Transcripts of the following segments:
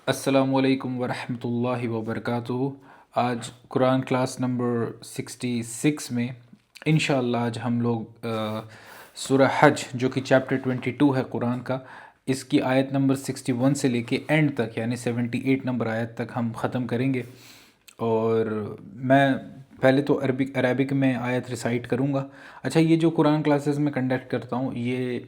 السلام علیکم ورحمۃ اللہ وبرکاتہ۔ آج قرآن کلاس نمبر 66 میں انشاءاللہ آج ہم لوگ سورہ حج جو کہ چیپٹر 22 ہے قرآن کا، اس کی آیت نمبر 61 سے لے کے اینڈ تک یعنی 78 نمبر آیت تک ہم ختم کریں گے۔ اور میں پہلے تو عربک میں آیت ریسائٹ کروں گا۔ اچھا، یہ جو قرآن کلاسز میں کنڈکٹ کرتا ہوں یہ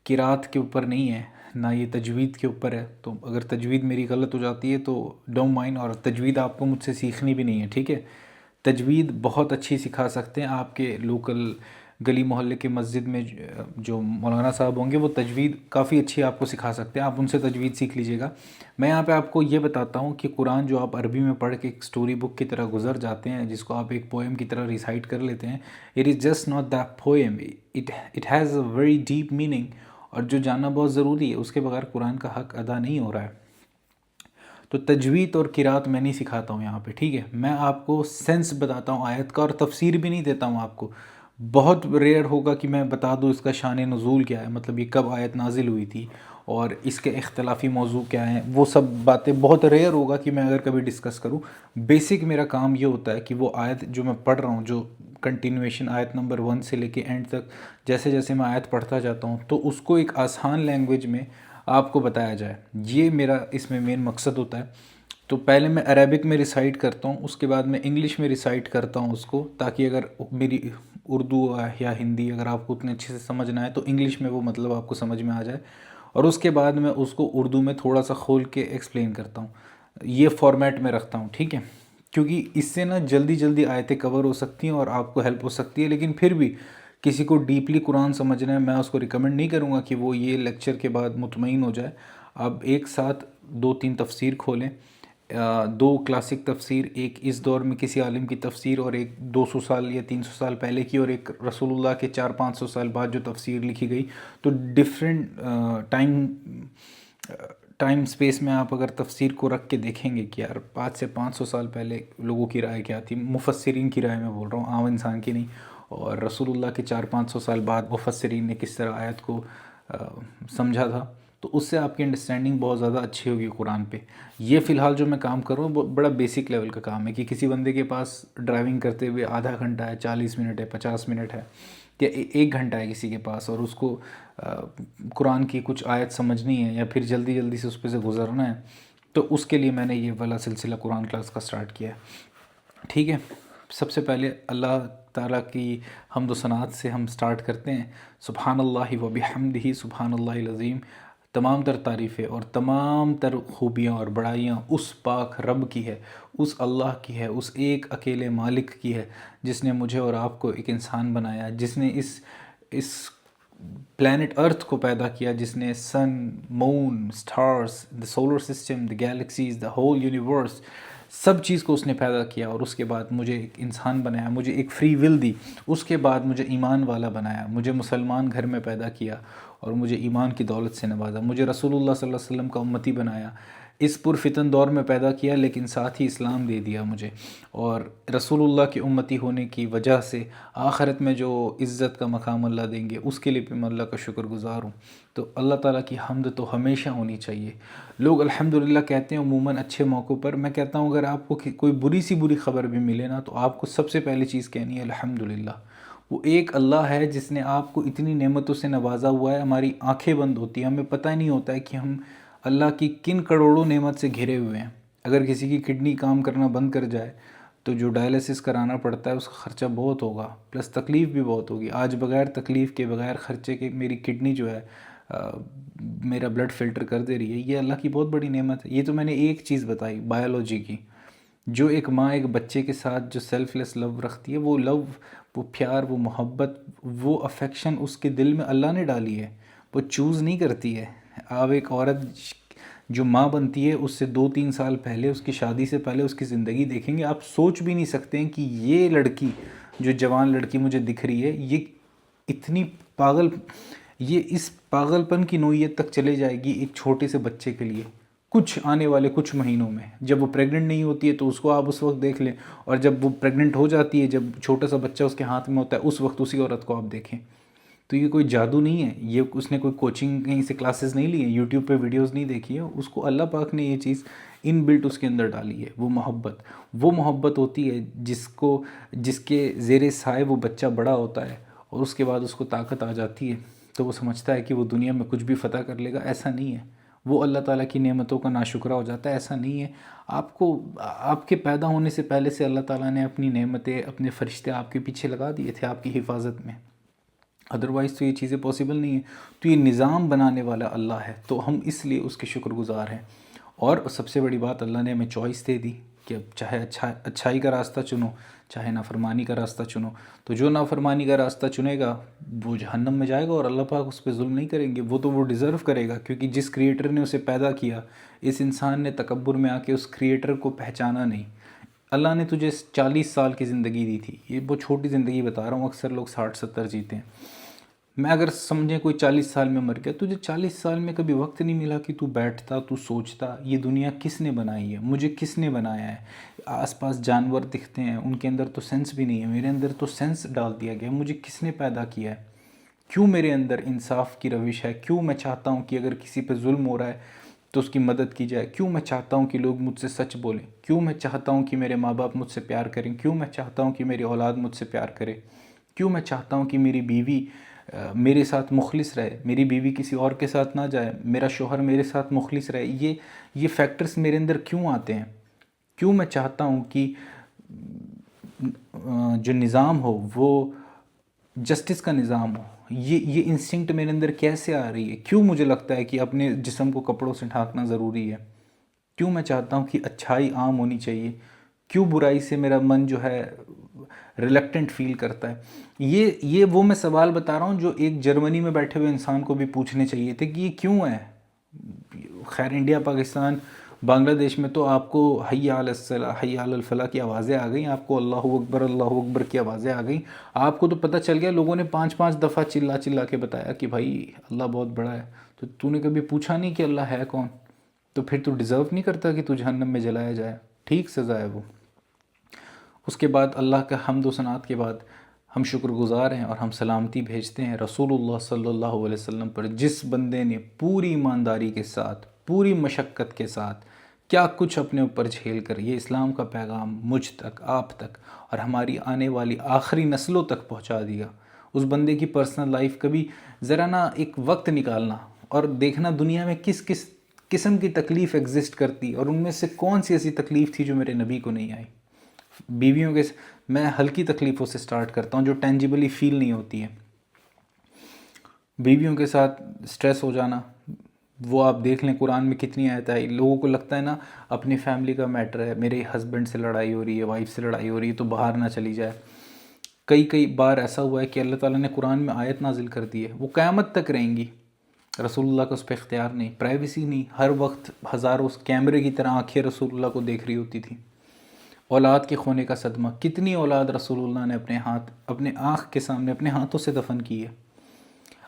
قرات کے اوپر نہیں ہے، نہ یہ تجوید کے اوپر ہے، تو اگر تجوید میری غلط ہو جاتی ہے تو ڈونٹ مائنڈ، اور تجوید آپ کو مجھ سے سیکھنی بھی نہیں ہے، ٹھیک ہے؟ تجوید بہت اچھی سکھا سکتے ہیں آپ کے لوکل گلی محلے کے مسجد میں جو مولانا صاحب ہوں گے وہ تجوید کافی اچھی آپ کو سکھا سکتے ہیں، آپ ان سے تجوید سیکھ لیجیے گا۔ میں یہاں پہ آپ کو یہ بتاتا ہوں کہ قرآن جو آپ عربی میں پڑھ کے ایک سٹوری بک کی طرح گزر جاتے ہیں، جس کو آپ ایک پوئم کی طرح ریسائٹ کر لیتے ہیں، it is just not that poem, it has a very deep meaning, اور جو جاننا بہت ضروری ہے، اس کے بغیر قرآن کا حق ادا نہیں ہو رہا ہے۔ تو تجوید اور قرات میں نہیں سکھاتا ہوں یہاں پہ، ٹھیک ہے؟ میں آپ کو سینس بتاتا ہوں آیت کا، اور تفسیر بھی نہیں دیتا ہوں آپ کو۔ بہت ریئر ہوگا کہ میں بتا دوں اس کا شان نزول کیا ہے، مطلب یہ کب آیت نازل ہوئی تھی اور اس کے اختلافی موضوع کیا ہیں، وہ سب باتیں بہت ریئر ہوگا کہ میں اگر کبھی ڈسکس کروں۔ بیسک میرا کام یہ ہوتا ہے کہ وہ آیت جو میں پڑھ رہا ہوں، جو کنٹینویشن آیت نمبر 1 سے لے کے اینڈ تک جیسے جیسے میں آیت پڑھتا جاتا ہوں تو اس کو ایک آسان لینگویج میں آپ کو بتایا جائے، یہ میرا اس میں مین مقصد ہوتا ہے۔ تو پہلے میں عربک میں ریسائٹ کرتا ہوں، اس کے بعد میں انگلش میں ریسائٹ کرتا ہوں اس کو، تاکہ اگر میری اردو یا ہندی اگر آپ کو اتنے اچھے سے سمجھنا ہے تو انگلش میں وہ مطلب آپ کو سمجھ میں آ جائے، اور اس کے بعد میں اس کو اردو میں تھوڑا سا کھول کے ایکسپلین کرتا ہوں۔ یہ فارمیٹ میں رکھتا ہوں، ٹھیک ہے؟ کیونکہ اس سے نا جلدی جلدی آیتیں کور ہو سکتی ہیں اور آپ کو ہیلپ ہو سکتی ہے، لیکن پھر بھی کسی کو ڈیپلی قرآن سمجھنا ہے، میں اس کو ریکمنڈ نہیں کروں گا کہ وہ یہ لیکچر کے بعد مطمئن ہو جائے۔ آپ ایک ساتھ 2-3 تفسیر کھولیں، 2 کلاسک تفسیر، ایک اس دور میں کسی عالم کی تفسیر، اور ایک 200 سال یا 300 سال پہلے کی، اور ایک رسول اللہ کے 400-500 سال بعد جو تفسیر لکھی گئی۔ تو ڈفرینٹ ٹائم سپیس میں آپ اگر تفسیر کو رکھ کے دیکھیں گے کہ یار 500 سال پہلے لوگوں کی رائے کیا تھی، مفسرین کی رائے میں بول رہا ہوں، عام انسان کی نہیں، اور رسول اللہ کے 400-500 سال بعد مفسرین نے کس طرح آیت کو سمجھا تھا، تو اس سے آپ کی انڈرسٹینڈنگ بہت زیادہ اچھی ہوگی قرآن پہ۔ یہ فی الحال جو میں کام کر رہا ہوں وہ بڑا بیسک لیول کا کام ہے، کہ کسی بندے کے پاس ڈرائیونگ کرتے ہوئے آدھا گھنٹہ ہے، 40 منٹ ہے، 50 منٹ ہے، یا 1 گھنٹہ ہے کسی کے پاس، اور اس کو قرآن کی کچھ آیت سمجھنی ہے یا پھر جلدی جلدی سے اس پہ سے گزرنا ہے، تو اس کے لیے میں نے یہ والا سلسلہ قرآن کلاس کا سٹارٹ کیا ہے، ٹھیک ہے؟ سب سے پہلے اللہ تعالیٰ کی حمد و ثناء سے ہم سٹارٹ کرتے ہیں۔ سبحان اللہ و بحمدہ، سبحان اللہ العظیم۔ تمام تر تعریفیں اور تمام تر خوبیاں اور بڑائیاں اس پاک رب کی ہے، اس اللہ کی ہے، اس ایک اکیلے مالک کی ہے، جس نے مجھے اور آپ کو ایک انسان بنایا، جس نے اس پلانٹ ارتھ کو پیدا کیا، جس نے sun, moon, stars, the solar system, the galaxies, the whole universe, سب چیز کو اس نے پیدا کیا، اور اس کے بعد مجھے ایک انسان بنایا، مجھے ایک فری ول دی، اس کے بعد مجھے ایمان والا بنایا، مجھے مسلمان گھر میں پیدا کیا اور مجھے ایمان کی دولت سے نوازا، مجھے رسول اللہ صلی اللہ علیہ وسلم کا امتی بنایا، اس پرفتن دور میں پیدا کیا، لیکن ساتھ ہی اسلام دے دیا مجھے، اور رسول اللہ کی امتی ہونے کی وجہ سے آخرت میں جو عزت کا مقام اللہ دیں گے اس کے لیے بھی میں اللہ کا شکر گزار ہوں۔ تو اللہ تعالیٰ کی حمد تو ہمیشہ ہونی چاہیے۔ لوگ الحمدللہ کہتے ہیں عموماً اچھے موقعوں پر، میں کہتا ہوں اگر آپ کو کوئی بری خبر بھی ملے نا تو آپ کو سب سے پہلی چیز کہنی ہے الحمدللہ۔ وہ ایک اللہ ہے جس نے آپ کو اتنی نعمتوں سے نوازا ہوا ہے، ہماری آنکھیں بند ہوتی ہیں، ہمیں پتہ ہی نہیں ہوتا ہے کہ ہم اللہ کی کن کروڑوں نعمت سے گھرے ہوئے ہیں۔ اگر کسی کی کڈنی کام کرنا بند کر جائے تو جو ڈائلیسس کرانا پڑتا ہے اس کا خرچہ بہت ہوگا، پلس تکلیف بھی بہت ہوگی۔ آج بغیر تکلیف کے، بغیر خرچے کے میری کڈنی جو ہے میرا بلڈ فلٹر کر دے رہی ہے، یہ اللہ کی بہت بڑی نعمت ہے۔ یہ تو میں نے ایک چیز بتائی بائیولوجی کی۔ جو ایک ماں ایک بچے کے ساتھ جو سیلف لیس لو رکھتی ہے، وہ لو، وہ پیار، وہ محبت، وہ افیکشن اس کے دل میں اللہ نے ڈالی ہے، وہ چوز نہیں کرتی ہے۔ آپ ایک عورت جو ماں بنتی ہے اس سے 2-3 سال پہلے، اس کی شادی سے پہلے اس کی زندگی دیکھیں گے، آپ سوچ بھی نہیں سکتے ہیں کہ یہ لڑکی، جو جوان لڑکی مجھے دکھ رہی ہے، یہ اتنی پاگل، یہ اس پاگل پن کی نوعیت تک چلے جائے گی ایک چھوٹے سے بچے کے لیے کچھ آنے والے کچھ مہینوں میں۔ جب وہ پریگننٹ نہیں ہوتی ہے تو اس کو آپ اس وقت دیکھ لیں، اور جب وہ پریگننٹ ہو جاتی ہے، جب چھوٹا سا بچہ اس کے ہاتھ میں ہوتا ہے، اس وقت اسی عورت کو آپ دیکھیں۔ تو یہ کوئی جادو نہیں ہے، یہ اس نے کوئی کوچنگ کہیں سے کلاسز نہیں لی ہیں، یوٹیوب پہ ویڈیوز نہیں دیکھی ہیں، اس کو اللہ پاک نے یہ چیز ان بلٹ اس کے اندر ڈالی ہے، وہ محبت ہوتی ہے جس کے زیر سائے وہ بچہ بڑا ہوتا ہے اور اس کے بعد اس کو طاقت آ جاتی ہے تو وہ سمجھتا ہے کہ وہ دنیا میں کچھ بھی فتح کر لے گا۔ ایسا نہیں ہے، وہ اللہ تعالیٰ کی نعمتوں کا ناشکرہ ہو جاتا ہے۔ ایسا نہیں ہے، آپ کے پیدا ہونے سے پہلے سے اللہ تعالیٰ نے اپنی نعمتیں، اپنے فرشتے آپ کے پیچھے لگا دیے تھے آپ کی حفاظت میں، ادروائز تو یہ چیزیں پاسبل نہیں ہیں۔ تو یہ نظام بنانے والا اللہ ہے، تو ہم اس لیے اس کے شکر گزار ہیں۔ اور سب سے بڑی بات، اللہ نے ہمیں چوائس دے دی کہ اب چاہے اچھائی کا راستہ چنو، چاہے نافرمانی کا راستہ چنو۔ تو جو نافرمانی کا راستہ چنے گا وہ جہنم میں جائے گا، اور اللہ پاک اس پہ ظلم نہیں کریں گے، وہ ڈیزرو کرے گا، کیونکہ جس کریٹر نے اسے پیدا کیا، اس انسان نے تکبر میں آ کے اس کریٹر کو پہچانا نہیں۔ اللہ نے تجھے 40 سال کی زندگی دی تھی، یہ بہت چھوٹی زندگی بتا رہا ہوں، اکثر لوگ 60-70 جیتے ہیں۔ میں اگر سمجھیں کوئی 40 سال میں مر گیا، تجھے 40 سال میں کبھی وقت نہیں ملا کہ تو بیٹھتا، تو سوچتا یہ دنیا کس نے بنائی ہے، مجھے کس نے بنایا ہے۔ آس پاس جانور دکھتے ہیں، ان کے اندر تو سینس بھی نہیں ہے، میرے اندر تو سینس ڈال دیا گیا، مجھے کس نے پیدا کیا ہے، کیوں میرے اندر انصاف کی روش ہے، کیوں میں چاہتا ہوں کہ اگر کسی پہ ظلم ہو رہا ہے تو اس کی مدد کی جائے، کیوں میں چاہتا ہوں کہ لوگ مجھ سے سچ بولیں، کیوں میں چاہتا ہوں کہ میرے ماں باپ مجھ سے پیار کریں، کیوں میں چاہتا ہوں کہ میری اولاد مجھ سے پیار کرے، کیوں میں چاہتا ہوں کہ میری بیوی میرے ساتھ مخلص رہے، میری بیوی کسی اور کے ساتھ نہ جائے، میرا شوہر میرے ساتھ مخلص رہے۔ یہ فیکٹرز میرے اندر کیوں آتے ہیں؟ کیوں میں چاہتا ہوں کہ جو نظام ہو وہ جسٹس کا نظام ہو؟ یہ انسٹنکٹ میرے اندر کیسے آ رہی ہے؟ کیوں مجھے لگتا ہے کہ اپنے جسم کو کپڑوں سے ڈھانکنا ضروری ہے؟ کیوں میں چاہتا ہوں کہ اچھائی عام ہونی چاہیے؟ کیوں برائی سے میرا من جو ہے ریلیکٹنٹ فیل کرتا ہے؟ یہ وہ میں سوال بتا رہا ہوں جو ایک جرمنی میں بیٹھے ہوئے انسان کو بھی پوچھنے چاہیے تھے کہ یہ کیوں ہے۔ خیر انڈیا، پاکستان، بنگلہ دیش میں تو آپ کو حی علی الصلاح، حی علی الفلاح کی آوازیں آ گئیں، آپ کو اللہ اکبر کی آوازیں آ گئیں، آپ کو تو پتہ چل گیا، لوگوں نے 5-5 دفعہ چلا کے بتایا کہ بھائی اللہ بہت بڑا ہے۔ تو نے کبھی پوچھا نہیں کہ اللہ ہے کون؟ تو پھر تو ڈیزرو نہیں کرتا کہ تو جہنم میں جلایا جائے، ٹھیک سزا ہے وہ۔ اس کے بعد اللہ کا حمد و ثناء کے بعد ہم شکر گزار ہیں اور ہم سلامتی بھیجتے ہیں رسول اللہ صلی اللہ علیہ وسلم پر، جس بندے نے پوری ایمانداری کے ساتھ، پوری مشقت کے ساتھ، کیا کچھ اپنے اوپر جھیل کر یہ اسلام کا پیغام مجھ تک، آپ تک اور ہماری آنے والی آخری نسلوں تک پہنچا دیا۔ اس بندے کی پرسنل لائف کبھی ذرا نا ایک وقت نکالنا اور دیکھنا دنیا میں کس کس قسم کی تکلیف ایگزسٹ کرتی، اور ان میں سے کون سی ایسی تکلیف تھی جو میرے نبی کو نہیں آئی۔ بیویوں کے میں ہلکی تکلیفوں سے سٹارٹ کرتا ہوں جو ٹینجیبلی فیل نہیں ہوتی ہیں۔ بیویوں کے ساتھ سٹریس ہو جانا، وہ آپ دیکھ لیں قرآن میں کتنی آیت ہے۔ لوگوں کو لگتا ہے نا اپنی فیملی کا میٹر ہے، میرے ہسبینڈ سے لڑائی ہو رہی ہے، وائف سے لڑائی ہو رہی ہے تو باہر نہ چلی جائے۔ کئی بار ایسا ہوا ہے کہ اللہ تعالیٰ نے قرآن میں آیت نازل کر دی ہے، وہ قیامت تک رہیں گی، رسول اللہ کا اس پہ اختیار نہیں، پرائیویسی نہیں، ہر وقت ہزاروں کیمرے کی طرح آنکھیں رسول اللہ کو دیکھ رہی ہوتی تھی۔ اولاد کے کھونے کا صدمہ، کتنی اولاد رسول اللہ نے اپنے آنکھ کے سامنے اپنے ہاتھوں سے دفن کی ہے۔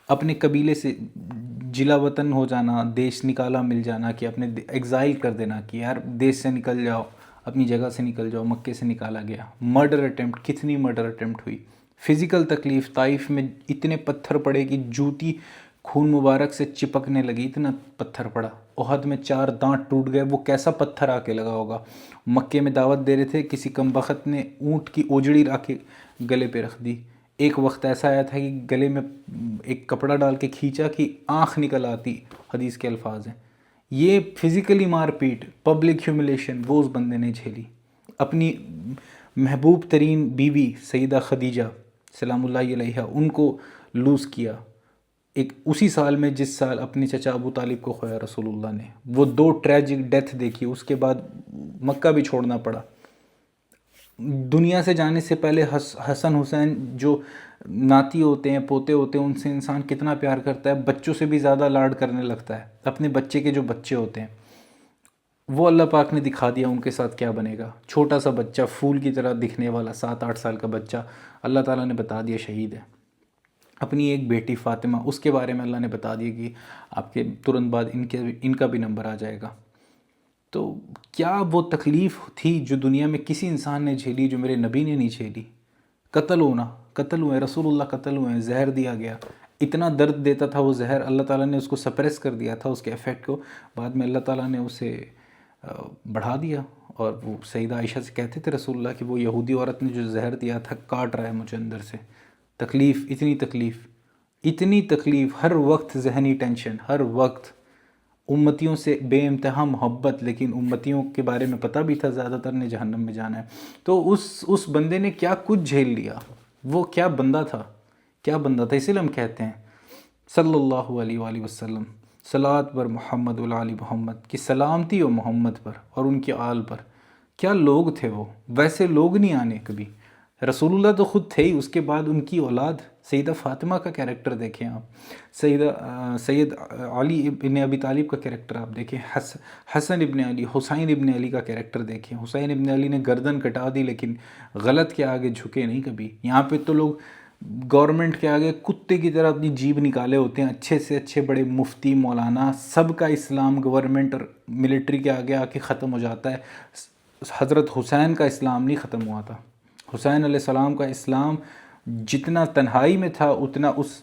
اپنے قبیلے سے جلا وطن ہو جانا، دیش نکالا مل جانا، کہ اپنے ایگزائل کر دینا کہ یار دیش سے نکل جاؤ، اپنی جگہ سے نکل جاؤ، مکے سے نکالا گیا۔ مرڈر اٹیمپٹ، کتنی مرڈر اٹیمپٹ ہوئی۔ فزیکل تکلیف، طائف میں اتنے پتھر پڑے کہ جوتی خون مبارک سے چپکنے لگی، اتنا پتھر پڑا۔ احد میں 4 دانت ٹوٹ گئے، وہ کیسا پتھر آ کے لگا ہوگا۔ مکے میں دعوت دے رہے تھے، کسی کمبخت نے اونٹ کی اوجڑی لا کے گلے پہ رکھ دی۔ ایک وقت ایسا آیا تھا کہ گلے میں ایک کپڑا ڈال کے کھینچا کہ آنکھ نکل آتی، حدیث کے الفاظ ہیں۔ یہ فزیکلی مار پیٹ، پبلک ہیوملیشن وہ اس بندے نے جھیلی۔ اپنی محبوب ترین بیوی سیدہ خدیجہ سلام اللہ علیہا، ان کو لوز کیا ایک اسی سال میں جس سال اپنے چچا ابو طالب کو کھویا رسول اللہ نے۔ وہ 2 ٹریجک ڈیتھ دیکھی، اس کے بعد مکہ بھی چھوڑنا پڑا۔ دنیا سے جانے سے پہلے حسن حسین جو ناتی ہوتے ہیں، پوتے ہوتے ہیں، ان سے انسان کتنا پیار کرتا ہے، بچوں سے بھی زیادہ لاڈ کرنے لگتا ہے۔ اپنے بچے کے جو بچے ہوتے ہیں وہ اللہ پاک نے دکھا دیا ان کے ساتھ کیا بنے گا۔ چھوٹا سا بچہ، پھول کی طرح دکھنے والا 7-8 سال کا بچہ، اللہ تعالیٰ نے بتا دیا شہید ہے۔ اپنی ایک بیٹی فاطمہ، اس کے بارے میں اللہ نے بتا دیا کہ آپ کے ترنت بعد ان کا بھی نمبر آ جائے گا۔ تو کیا وہ تکلیف تھی جو دنیا میں کسی انسان نے جھیلی جو میرے نبی نے نہیں جھیلی؟ قتل ہوئے رسول اللہ، قتل ہوئے، زہر دیا گیا، اتنا درد دیتا تھا وہ زہر، اللہ تعالیٰ نے اس کو سپریس کر دیا تھا اس کے ایفیکٹ کو، بعد میں اللہ تعالیٰ نے اسے بڑھا دیا. اور وہ سیدہ عائشہ سے کہتے تھے رسول اللہ کہ وہ یہودی عورت نے جو زہر دیا تھا کاٹ رہا ہے مجھے اندر سے. تکلیف، اتنی تکلیف، ہر وقت ذہنی ٹینشن، ہر وقت امتیوں سے بے انتہا محبت، لیکن امتیوں کے بارے میں پتہ بھی تھا زیادہ تر نے جہنم میں جانا ہے. تو اس بندے نے کیا کچھ جھیل لیا، وہ کیا بندہ تھا، اسی لیے ہم کہتے ہیں صلی اللہ علیہ وآلہ وسلم، صلوات بر محمد وعلی محمد، کی سلامتی ہو محمد پر اور ان کے آل پر. کیا لوگ تھے وہ، ویسے لوگ نہیں آنے کبھی. رسول اللہ تو خود تھے ہی، اس کے بعد ان کی اولاد سیدہ فاطمہ کا کیریکٹر دیکھیں آپ، سید علی ابن ابی طالب کا کیریکٹر آپ دیکھیں، حسن ابن علی، حسین ابن علی کا کیریکٹر دیکھیں. حسین ابن علی نے گردن کٹا دی لیکن غلط کے آگے جھکے نہیں کبھی. یہاں پہ تو لوگ گورنمنٹ کے آگے کتے کی طرح اپنی جیب نکالے ہوتے ہیں، اچھے سے اچھے بڑے مفتی مولانا، سب کا اسلام گورنمنٹ اور ملٹری کے آگے آ کے ختم ہو جاتا ہے. حضرت حسین کا اسلام نہیں ختم ہوا تھا. حسین علیہ السلام کا اسلام جتنا تنہائی میں تھا اتنا اس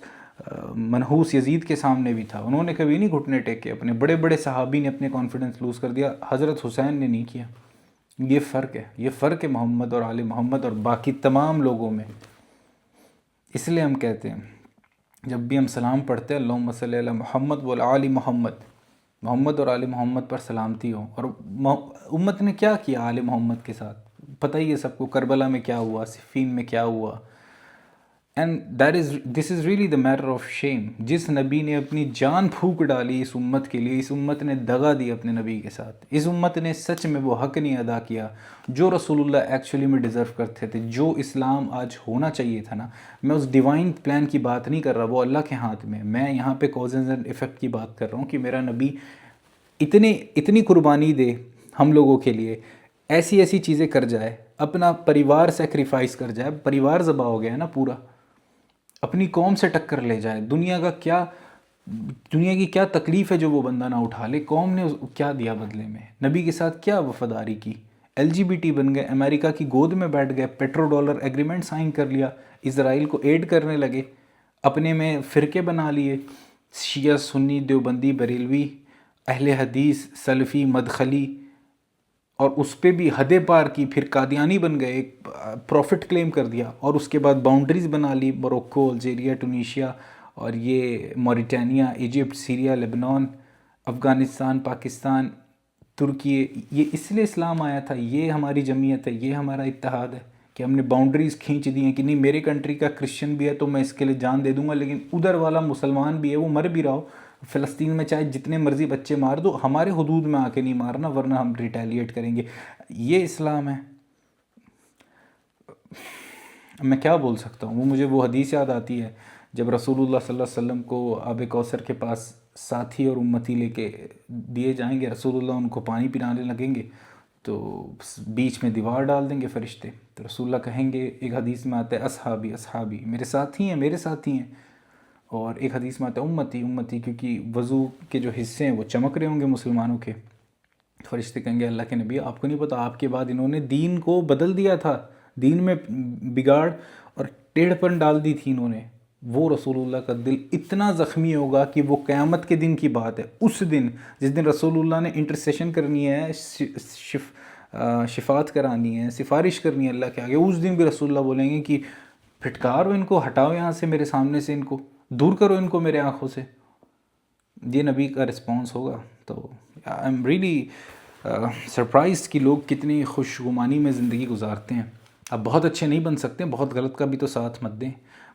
منحوس یزید کے سامنے بھی تھا. انہوں نے کبھی نہیں گھٹنے ٹیکے، اپنے بڑے بڑے صحابی نے اپنے کانفیڈنس لوز کر دیا، حضرت حسین نے نہیں کیا. یہ فرق ہے محمد اور آل محمد اور باقی تمام لوگوں میں. اس لیے ہم کہتے ہیں جب بھی ہم سلام پڑھتے ہیں اللہم صلی علی محمد و آل محمد، محمد اور آل محمد پر سلامتی ہو. اور امت نے کیا کیا آل محمد کے ساتھ پتہ ہی ہے سب کو، کربلا میں کیا ہوا، صفین میں کیا ہوا. And this is really the matter of shame. جس نبی نے اپنی جان پھونک ڈالی اس امت کے لیے، اس امت نے دغا دی اپنے نبی کے ساتھ. اس امت نے سچ میں وہ حق نہیں ادا کیا جو رسول اللہ ایکچولی میں ڈیزرو کرتے تھے. جو اسلام آج ہونا چاہیے تھا نا، میں اس ڈیوائن پلان کی بات نہیں کر رہا، وہ اللہ کے ہاتھ میں. میں یہاں پہ کازز اینڈ ایفیکٹ کی بات کر رہا ہوں کہ میرا نبی اتنی قربانی دے ہم لوگوں کے لیے، ایسی چیزیں کر جائے، اپنا پریوار سیکریفائس کر جائے. پریوار ذبح ہو گیا ہے نا پورا، اپنی قوم سے ٹکر لے جائے. دنیا کی کیا تکلیف ہے جو وہ بندہ نہ اٹھا لے. قوم نے کیا دیا بدلے میں، نبی کے ساتھ کیا وفاداری کی. LGBT بن گئے، امریکہ کی گود میں بیٹھ گئے، پیٹرو ڈالر ایگریمنٹ سائن کر لیا، اسرائیل کو ایڈ کرنے لگے، اپنے میں فرقے بنا لیے، شیعہ، سنی، دیوبندی، بریلوی، اہل حدیث، سلفی، مدخلی، اور اس پہ بھی حدیں پار کی. پھر قادیانی بن گئے، ایک پروفٹ کلیم کر دیا، اور اس کے بعد باؤنڈریز بنا لی، موروکو، الجیریا، ٹونیشیا، اور یہ موریٹانیہ، ایجپٹ، سیریا، لبنان، افغانستان، پاکستان، ترکی. یہ اس لیے اسلام آیا تھا. یہ ہماری جمعیت ہے، یہ ہمارا اتحاد ہے کہ ہم نے باؤنڈریز کھینچ دی ہیں کہ نہیں میرے کنٹری کا کرسچن بھی ہے تو میں اس کے لیے جان دے دوں گا، لیکن ادھر والا مسلمان بھی ہے وہ مر بھی رہا ہو، فلسطین میں چاہے جتنے مرضی بچے مار دو، ہمارے حدود میں آ کے نہیں مارنا ورنہ ہم ریٹیلیٹ کریں گے. یہ اسلام ہے. میں کیا بول سکتا ہوں. مجھے وہ حدیث یاد آتی ہے جب رسول اللہ صلی اللہ علیہ وسلم کو آب کوثر کے پاس ساتھی اور امتی لے کے دیے جائیں گے، رسول اللہ ان کو پانی پلانے لگیں گے تو بیچ میں دیوار ڈال دیں گے فرشتے. تو رسول اللہ کہیں گے، ایک حدیث میں آتا ہے اصحابی اصحابی، میرے ساتھی ہیں. اور ایک حدیث میں آتا ہے امتی امتی، کیونکہ وضو کے جو حصے ہیں وہ چمک رہے ہوں گے مسلمانوں کے. فرشتے کہیں گے اللہ کے نبی آپ کو نہیں پتا آپ کے بعد انہوں نے دین کو بدل دیا تھا، دین میں بگاڑ اور ٹیڑھ پن ڈال دی تھی انہوں نے. وہ رسول اللہ کا دل اتنا زخمی ہوگا کہ وہ قیامت کے دن کی بات ہے، اس دن جس دن رسول اللہ نے انٹرسیشن کرنی ہے، شفاعت کرانی ہے، سفارش کرنی ہے اللہ کے آگے، اس دن بھی رسول اللہ بولیں گے کہ پھٹکارو ان کو، ہٹاؤ یہاں سے میرے سامنے سے، ان کو دور کرو ان کو میرے آنکھوں سے. یہ نبی کا رسپانس ہوگا. تو آئی ایم ریئلی سرپرائزڈ کہ لوگ کتنی خوشگمانی میں زندگی گزارتے ہیں. اب بہت اچھے نہیں بن سکتے، بہت غلط کا بھی تو ساتھ مت دیں.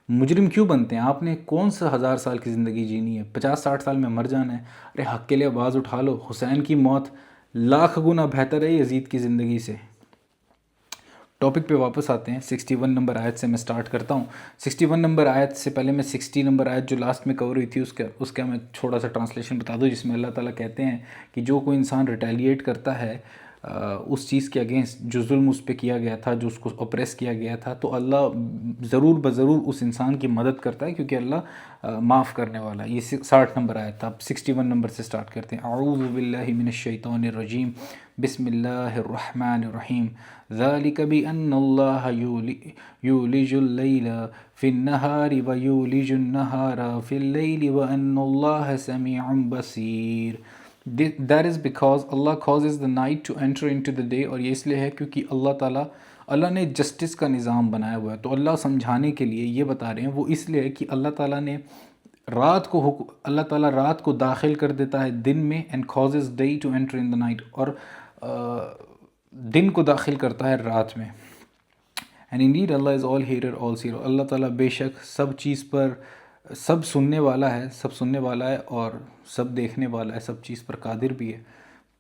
مجرم کیوں بنتے ہیں؟ آپ نے کون سا 1000 سال کی زندگی جینی ہے؟ 50-60 سال میں مر جانا ہے. ارے حق کے لیے آواز اٹھا لو. حسین کی موت لاکھ گنا بہتر ہے یزید کی زندگی سے. ٹاپک پہ واپس آتے ہیں. 61 نمبر آیت سے میں سٹارٹ کرتا ہوں. 61 نمبر آیت سے پہلے میں 60 نمبر آیت جو لاسٹ میں کور ہوئی تھی اس کا میں چھوٹا سا ٹرانسلیشن بتا دوں، جس میں اللہ تعالیٰ کہتے ہیں کہ جو کوئی انسان ریٹیلیٹ کرتا ہے اس چیز کے اگینسٹ جو ظلم اس پہ کیا گیا تھا، جو اس کو اپریس کیا گیا تھا، تو اللہ ضرور بضرور اس انسان کی مدد کرتا ہے، کیونکہ اللہ معاف کرنے والا ہے۔ یہ 60 نمبر آیا تھا، اب 61 نمبر سے سٹارٹ کرتے ہیں۔ اعوذ باللہ من الشیطان الرجیم، بسم اللہ الرحمن الرحیم۔ ذالک بأن اللہ یولج اللیل فی النہار ویولج النہار فی اللیل وأن اللہ سمیع بصیر۔ That is because Allah causes the night to enter into the day، اور یہ اس لیے ہے کیونکہ اللہ نے جسٹس کا نظام بنایا ہوا ہے۔ تو اللہ سمجھانے کے لیے یہ بتا رہے ہیں، وہ اس لیے ہے کہ اللہ تعالیٰ نے اللہ تعالیٰ رات کو داخل کر دیتا ہے دن میں، and causes day to enter in the night، اور دن کو داخل کرتا ہے رات میں۔ And indeed Allah is all hearer all seer، اللہ تعالیٰ بے شک سب چیز پر سب سننے والا ہے اور سب دیکھنے والا ہے، سب چیز پر قادر بھی ہے۔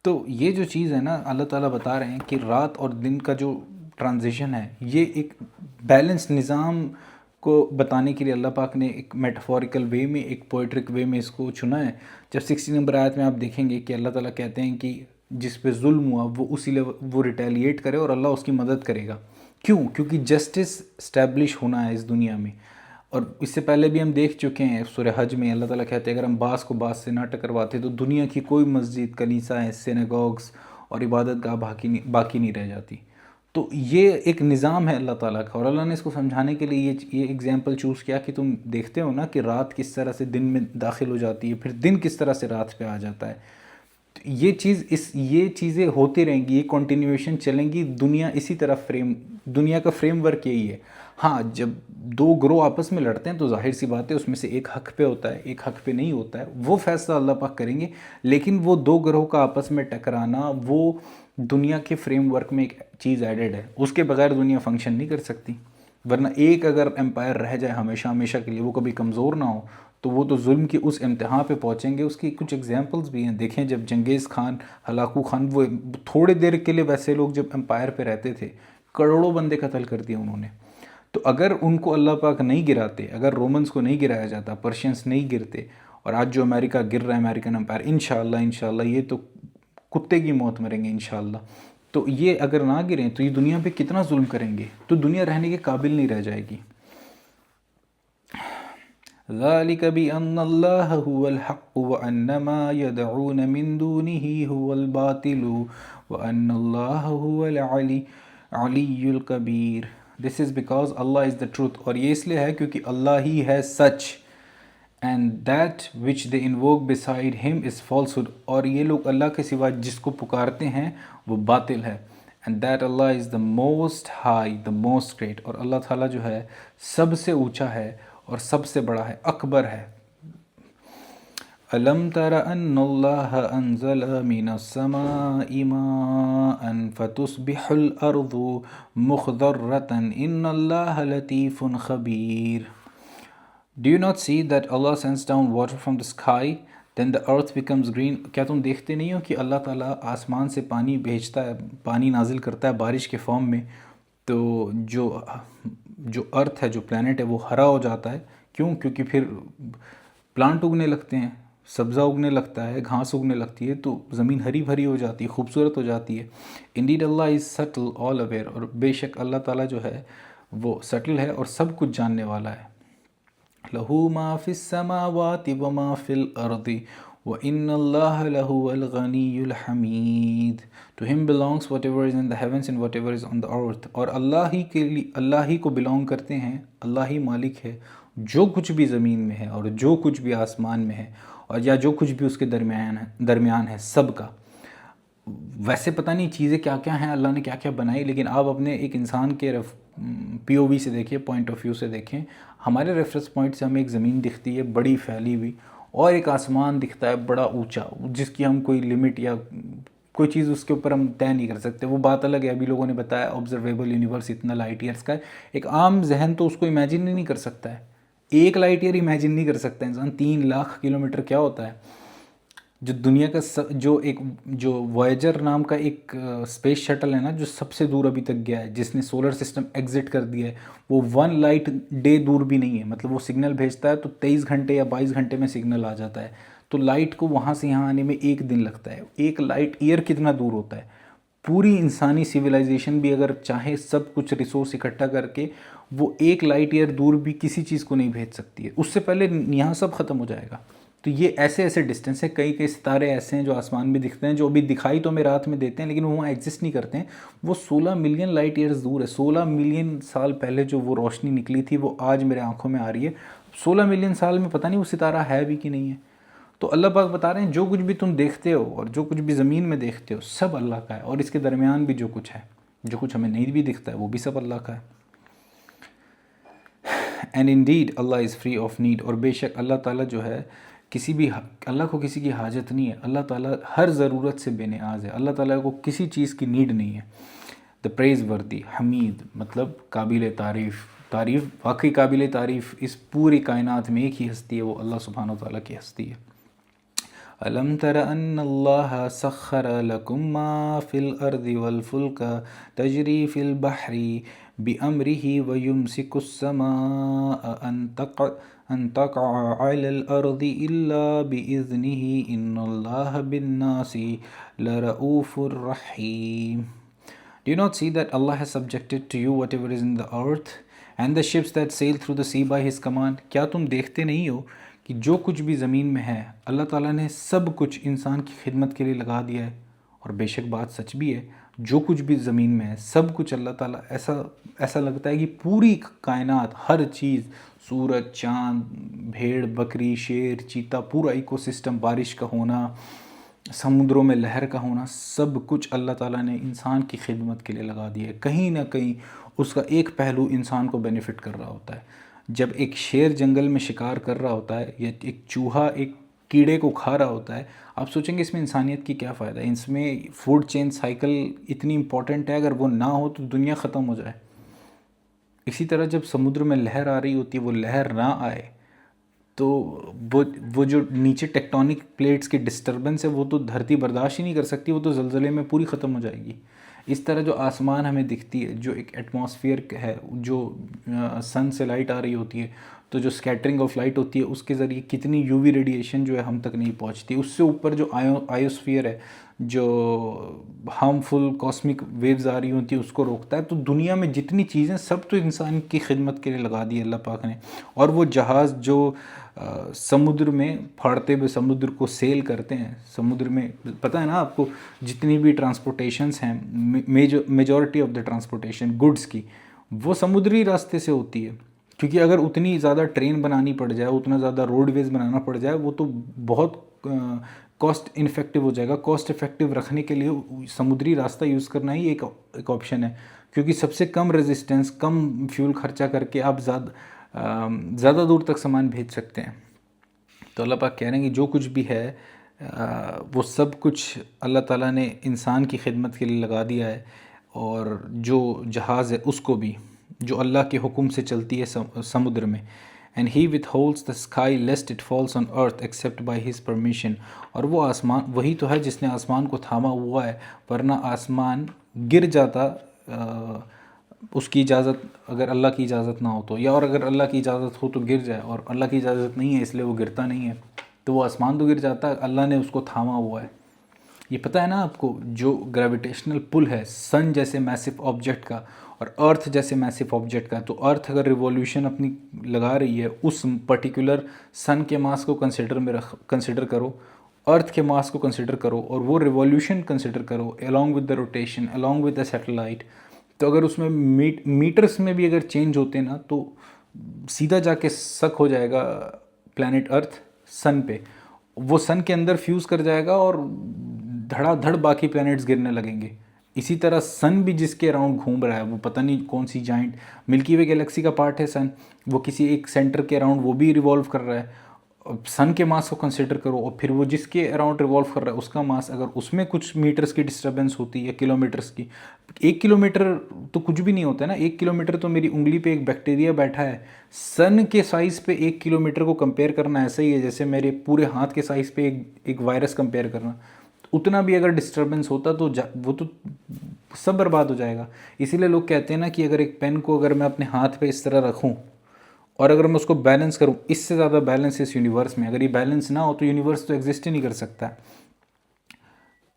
تو یہ جو چیز ہے نا، اللہ تعالیٰ بتا رہے ہیں کہ رات اور دن کا جو ٹرانزیشن ہے، یہ ایک بیلنس نظام کو بتانے کے لیے اللہ پاک نے ایک میٹافوریکل وے میں، ایک پوئٹرک وے میں اس کو چنا ہے۔ جب 60 نمبر آیت میں آپ دیکھیں گے کہ اللہ تعالیٰ کہتے ہیں کہ جس پہ ظلم ہوا وہ ریٹیلیٹ کرے اور اللہ اس کی مدد کرے گا۔ کیونکہ جسٹس اسٹیبلش ہونا ہے اس دنیا میں۔ اور اس سے پہلے بھی ہم دیکھ چکے ہیں سورہ حج میں، اللہ تعالیٰ کہتے ہیں اگر ہم بعض کو بعض سے نہ ٹکرواتے تو دنیا کی کوئی مسجد، کنیسہ، سیناگوگس اور عبادت گاہ باقی نہیں رہ جاتی۔ تو یہ ایک نظام ہے اللہ تعالیٰ کا، اور اللہ نے اس کو سمجھانے کے لیے یہ ایگزامپل چوز کیا کہ تم دیکھتے ہو نا کہ رات کس طرح سے دن میں داخل ہو جاتی ہے، پھر دن کس طرح سے رات پہ آ جاتا ہے۔ یہ چیزیں ہوتی رہیں گی، یہ کنٹینیویشن چلیں گی، دنیا کا فریم ورک یہی ہے۔ ہاں، جب دو گروہ آپس میں لڑتے ہیں تو ظاہر سی بات ہے اس میں سے ایک حق پہ ہوتا ہے، ایک حق پہ نہیں ہوتا ہے، وہ فیصلہ اللہ پاک کریں گے۔ لیکن وہ دو گروہ کا آپس میں ٹکرانا، وہ دنیا کے فریم ورک میں ایک چیز ایڈڈ ہے، اس کے بغیر دنیا فنکشن نہیں کر سکتی۔ ورنہ ایک اگر امپائر رہ جائے ہمیشہ کے لیے، وہ کبھی کمزور نہ ہو، تو وہ تو ظلم کی اس انتہا پہ پہنچیں گے۔ اس کی کچھ ایگزامپلز بھی ہیں، دیکھیں جب چنگیز خان، ہلاکو خان، وہ تھوڑے دیر کے لیے ویسے لوگ جب امپائر پہ رہتے تھے، کروڑوں بندے قتل کر دیے انہوں نے۔ تو اگر ان کو اللہ پاک نہیں گراتے، اگر رومنز کو نہیں گرایا جاتا، پرشینس نہیں گرتے، اور آج جو امریکہ گر رہا ہے، امریکن امپائر، انشاءاللہ یہ تو کتے کی موت مریں گے انشاءاللہ۔ تو یہ اگر نہ گریں تو یہ دنیا پہ کتنا ظلم کریں گے، تو دنیا رہنے کے قابل نہیں رہ جائے گی۔ ذَلِكَ بِأَنَّ اللَّهَ هُوَ الْحَقُّ وَأَنَّ مَا يَدْعُونَ مِن دُونِهِ هُوَ الْبَاطِلُ وَأَنَّ اللَّهَ هُوَ الْعَلِيُّ الْكَبِيرُ۔ This is because Allah is the truth، اور یہ اس لیے ہے کیونکہ اللہ ہی ہے سچ، and that which they invoke beside him is falsehood، اور یہ لوگ اللہ کے سوا جس کو پکارتے ہیں وہ باطل ہے، and that Allah is the most high، the most great، اور اللہ تعالیٰ جو ہے سب سے اونچا ہے اور سب سے بڑا ہے، اکبر ہے۔ أَلَمْ تَرَ أَنَّ اللَّهَ أَنزَلَ مِنَ السَّمَاءِ مَاءً فَتُصْبِحُ الْأَرْضُ مُخْضَرَّةً إِنَّ اللَّهَ لَطِيفٌ خَبِيرٌ۔ Do you not see that Allah sends down water from the sky, then the earth becomes green؟ کیا تم دیکھتے نہیں ہو کہ اللہ تعالیٰ آسمان سے پانی بھیجتا ہے، پانی نازل کرتا ہے بارش کے فارم میں، تو جو ارتھ ہے، جو پلانٹ ہے، وہ ہرا ہو جاتا ہے۔ کیونکہ پھر پلانٹ اگنے لگتے ہیں، سبزہ اگنے لگتا ہے، گھاس اگنے لگتی ہے، تو زمین ہری بھری ہو جاتی ہے، خوبصورت ہو جاتی ہے۔ انڈیڈ اللہ از سٹل آل اویئر، اور بے شک اللہ تعالیٰ جو ہے وہ سٹل ہے اور سب کچھ جاننے والا ہے۔ لَهُ مَا فِي السَّمَاوَاتِ وَمَا فِي الْأَرْضِ وَإِنَّ اللَّهَ لَهُوَ الْغَنِيُّ الْحَمِيدُ۔ To him belongs whatever is in the heavens and whatever is on the earth، اور اللہ ہی کو belong کرتے ہیں، اللہ ہی مالک ہے جو کچھ بھی زمین میں ہے اور جو کچھ بھی آسمان میں ہے، اور یا جو کچھ بھی اس کے درمیان ہے، سب کا۔ ویسے پتہ نہیں چیزیں کیا کیا ہیں، اللہ نے کیا کیا بنائی، لیکن آپ اپنے ایک انسان کے پی او وی سے دیکھیں، پوائنٹ آف ویو سے دیکھیں۔ ہمارے ریفرنس پوائنٹ سے ہمیں ایک زمین دکھتی ہے بڑی پھیلی ہوئی، اور ایک آسمان دکھتا ہے بڑا اونچا، جس کی ہم کوئی لمٹ یا کوئی چیز اس کے اوپر ہم طے نہیں کر سکتے۔ وہ بات الگ ہے، ابھی لوگوں نے بتایا آبزرویبل یونیورس اتنا لائٹ ایئرس کا ہے، ایک عام ذہن تو اس کو امیجن ہی نہیں کر سکتا ہے، ایک لائٹ ایئر امیجن نہیں کر سکتا انسان۔ 3 لاکھ کلومیٹر کیا ہوتا ہے؟ جو دنیا کا جو وائجر نام کا ایک اسپیس شٹل ہے نا، جو سب سے دور ابھی تک گیا ہے، جس نے سولر سسٹم ایگزٹ کر دیا ہے، وہ 1 لائٹ ڈے دور بھی نہیں ہے، مطلب وہ سگنل بھیجتا ہے تو 23 گھنٹے یا 22 گھنٹے میں سگنل آ جاتا ہے، تو لائٹ کو وہاں سے یہاں آنے میں 1 دن لگتا ہے۔ ایک لائٹ ایئر کتنا دور ہوتا ہے؟ پوری انسانی سویلائزیشن بھی اگر چاہے سب کچھ ریسورس اکٹھا کر کے وہ 1 لائٹ ایئر دور بھی کسی چیز کو نہیں بھیج سکتی ہے، اس سے پہلے یہاں سب ختم ہو جائے گا۔ تو یہ ایسے ایسے ڈسٹینس ہیں، کئی کئی ستارے ایسے ہیں جو آسمان میں دکھتے ہیں، جو ابھی دکھائی تو ہمیں رات میں دیتے ہیں لیکن وہ وہاں ایگزسٹ نہیں کرتے ہیں، وہ 16 ملین لائٹ ایئرز دور ہے۔ 16 ملین سال پہلے جو وہ روشنی نکلی تھی وہ آج میرے آنکھوں میں آ رہی ہے۔ 16 ملین سال میں پتہ نہیں وہ ستارہ ہے بھی کہ نہیں ہے۔ تو اللہ پاک بتا رہے ہیں جو کچھ بھی تم دیکھتے ہو اور جو کچھ بھی زمین میں دیکھتے ہو سب اللہ کا ہے، اور اس کے درمیان بھی جو کچھ ہے، جو کچھ ہمیں نہیں بھی دکھتا ہے وہ بھی سب اللہ کا ہے۔ And indeed Allah is free of need, اور بے شک اللہ تعالیٰ جو ہے اللہ کو کسی کی حاجت نہیں ہے، اللہ تعالیٰ ہر ضرورت سے بے نیاز ہے، اللہ تعالیٰ کو کسی چیز کی نیڈ نہیں ہے۔ دا پریز وردی، حمید مطلب قابل تعریف، واقعی قابل تعریف اس پوری کائنات میں ایک ہی ہستی ہے، وہ اللہ سبحانہ و تعالیٰ کی ہستی ہے۔ أَلَمْ تَرَ أَنَّ اللَّهَ سَخَّرَ لَكُم مَّا فِي الْأَرْضِ وَالْفُلْكَ تَجْرِي فِي الْبَحْرِ بِأَمْرِهِ وَيُمْسِكُ السَّمَاءَ أَن تَقَعَ عَلَى الْأَرْضِ إِلَّا بِإِذْنِهِ إِنَّ اللَّهَ بِالنَّاسِ لَرَءُوفٌ رَحِيمٌ۔ Do you not see that Allah has subjected to you whatever is in the earth and the ships that sail through the sea by His command؟ کیا تم دیکھتے نہیں ہو کہ جو کچھ بھی زمین میں ہے اللہ تعالیٰ نے سب کچھ انسان کی خدمت کے لیے لگا دیا ہے؟ اور بے شک بات سچ بھی ہے، جو کچھ بھی زمین میں ہے سب کچھ اللہ تعالیٰ ایسا لگتا ہے کہ پوری کائنات، ہر چیز، سورج، چاند، بھیڑ، بکری، شیر، چیتا، پورا ایکو سسٹم، بارش کا ہونا، سمندروں میں لہر کا ہونا، سب کچھ اللہ تعالیٰ نے انسان کی خدمت کے لیے لگا دیا ہے۔ کہیں نہ کہیں اس کا ایک پہلو انسان کو بینیفٹ کر رہا ہوتا ہے۔ جب ایک شیر جنگل میں شکار کر رہا ہوتا ہے یا ایک چوہا ایک کیڑے کو کھا رہا ہوتا ہے، آپ سوچیں گے اس میں انسانیت کی کیا فائدہ ہے؟ اس میں فوڈ چین سائیکل اتنی امپورٹنٹ ہے، اگر وہ نہ ہو تو دنیا ختم ہو جائے۔ اسی طرح جب سمندر میں لہر آ رہی ہوتی ہے، وہ لہر نہ آئے تو وہ جو نیچے ٹیکٹونک پلیٹس کی ڈسٹربنس ہے وہ تو دھرتی برداشت ہی نہیں کر سکتی، وہ تو زلزلے میں پوری ختم ہو جائے گی۔ اس طرح جو آسمان ہمیں دکھتی ہے، جو ایک ایٹماسفیئر ہے، جو سن سے لائٹ آ رہی ہوتی ہے تو جو اسکیٹرنگ آف لائٹ ہوتی ہے اس کے ذریعے کتنی یو وی ریڈیشن جو ہے ہم تک نہیں پہنچتی۔ اس سے اوپر جو آئیوسفیئر ہے، جو ہارمفل کاسمک ویوز آ رہی ہوتی ہیں اس کو روکتا ہے۔ تو دنیا میں جتنی چیزیں سب تو انسان کی خدمت کے لیے لگا دی اللہ پاک نے۔ اور وہ جہاز جو سمندر میں پھاڑتے ہوئے سمندر کو سیل کرتے ہیں، سمندر میں پتہ ہے نا آپ کو جتنی بھی ٹرانسپورٹیشنس ہیں، majority of the transportation goods کی وہ سمندری راستے سے ہوتی ہے، کیونکہ اگر اتنی زیادہ ٹرین بنانی پڑ جائے، اتنا زیادہ روڈ ویز بنانا پڑ جائے، وہ تو بہت کاسٹ انفیکٹو ہو جائے گا۔ کاسٹ افیکٹو رکھنے کے لیے سمندری راستہ یوز کرنا ہی ایک آپشن ہے، کیونکہ سب سے کم ریزسٹنس، کم فیول خرچہ کر کے آپ زیادہ دور تک سامان بھیج سکتے ہیں۔ تو اللہ پاک کہہ رہے ہیں کہ جو کچھ بھی ہے وہ سب کچھ اللہ تعالیٰ نے انسان کی خدمت کے لیے لگا دیا ہے، اور جو جہاز ہے اس کو بھی، جو اللہ کے حکم سے چلتی ہے سمندر میں۔ And he withholds the sky lest it falls on earth except by his permission۔ اور وہ آسمان وہی تو ہے جس نے آسمان کو تھاما ہوا ہے، ورنہ آسمان گر جاتا اس کی اجازت، اگر اللہ کی اجازت نہ ہو تو، یا اور اگر اللہ کی اجازت ہو تو گر جائے، اور اللہ کی اجازت نہیں ہے اس لیے وہ گرتا نہیں ہے، تو وہ آسمان تو گر جاتا ہے، اللہ نے اس کو تھاما ہوا ہے۔ یہ پتہ ہے نا آپ کو، جو گریویٹیشنل پل ہے سن جیسے میسو آبجیکٹ کا اور ارتھ جیسے میسو آبجیکٹ کا، تو ارتھ اگر ریولیوشن اپنی لگا رہی ہے اس پرٹیکولر سن کے ماس کو کنسیڈر کرو، ارتھ کے ماس کو کنسیڈر کرو، اور وہ ریولیوشن کنسیڈر کرو along with the rotation along with the satellite۔ تو اگر اس میں میٹرز میں بھی اگر چینج ہوتے نا تو سیدھا جا کے سک ہو جائے گا پلانٹ ارتھ سن پہ، وہ سن کے اندر فیوز کر جائے گا اور دھڑا دھڑ باقی پلانٹس گرنے لگیں گے۔ اسی طرح سن بھی جس کے اراؤنڈ گھوم رہا ہے، وہ پتہ نہیں کون سی جائنٹ ملکی وے گیلیکسی کا پارٹ ہے سن، وہ کسی ایک سینٹر کے اراؤنڈ وہ بھی ریوالو کر رہا ہے۔ سن کے ماس کو کنسیڈر کرو، اور پھر وہ جس کے اراؤنڈ ریوالو کر رہا ہے اس کا ماس، اگر اس میں کچھ میٹرز کی ڈسٹربنس ہوتی ہے یا کلو میٹرز کی، 1 کلومیٹر تو کچھ بھی نہیں ہوتا ہے نا، 1 کلومیٹر تو میری انگلی پہ ایک بیکٹیریا بیٹھا ہے۔ سن کے سائز پہ 1 کلومیٹر کو کمپیئر کرنا ایسا ہی ہے جیسے میرے پورے ہاتھ کے سائز پہ ایک وائرس کمپیئر کرنا۔ اتنا بھی اگر ڈسٹربنس ہوتا تو وہ تو سب برباد ہو جائے گا۔ اسی لیے لوگ کہتے ہیں نا کہ اگر ایک پین کو اگر میں اپنے ہاتھ پہ اس طرح رکھوں اور اگر میں اس کو بیلنس کروں، اس سے زیادہ بیلنس اس یونیورس میں، اگر یہ بیلنس نہ ہو تو یونیورس تو ایگزسٹ ہی نہیں کر سکتا۔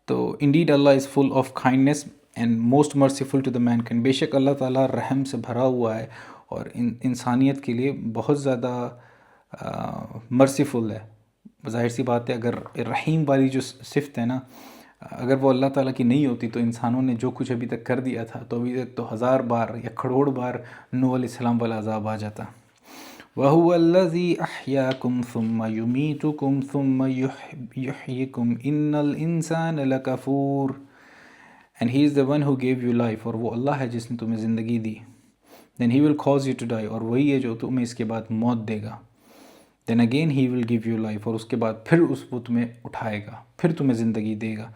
تو indeed Allah is full of kindness, and most merciful to the mankind. بے شک اللہ تعالیٰ رحم سے بھرا ہوا ہے اور انسانیت کے لیے بہت زیادہ مرسیفل ہے. ظاہر سی بات ہے اگر رحیم والی جو صفت ہے نا، اگر وہ اللہ تعالیٰ کی نہیں ہوتی تو انسانوں نے جو کچھ ابھی تک کر دیا تھا تو ابھی تک تو 1000 بار یا کروڑ بار نوح علیہ السلام والا عذاب آ جاتا. وَهُوَ الَّذِي أَحْيَاكُمْ ثُمَّ يُمِيتُكُمْ ثُمَّ يُحْيِيكُمْ إِنَّ الْإِنسَانَ لَكَفُورٌ. And he is the one who gave you life. اور وہ اللہ ہے جس نے تمہیں زندگی دی. Then he will cause you to die. اور وہی ہے جو تمہیں اس کے بعد موت دے گا. Then again he will give you life. اور اس کے بعد پھر وہ تمہیں اٹھائے گا، پھر تمہیں زندگی دے گا.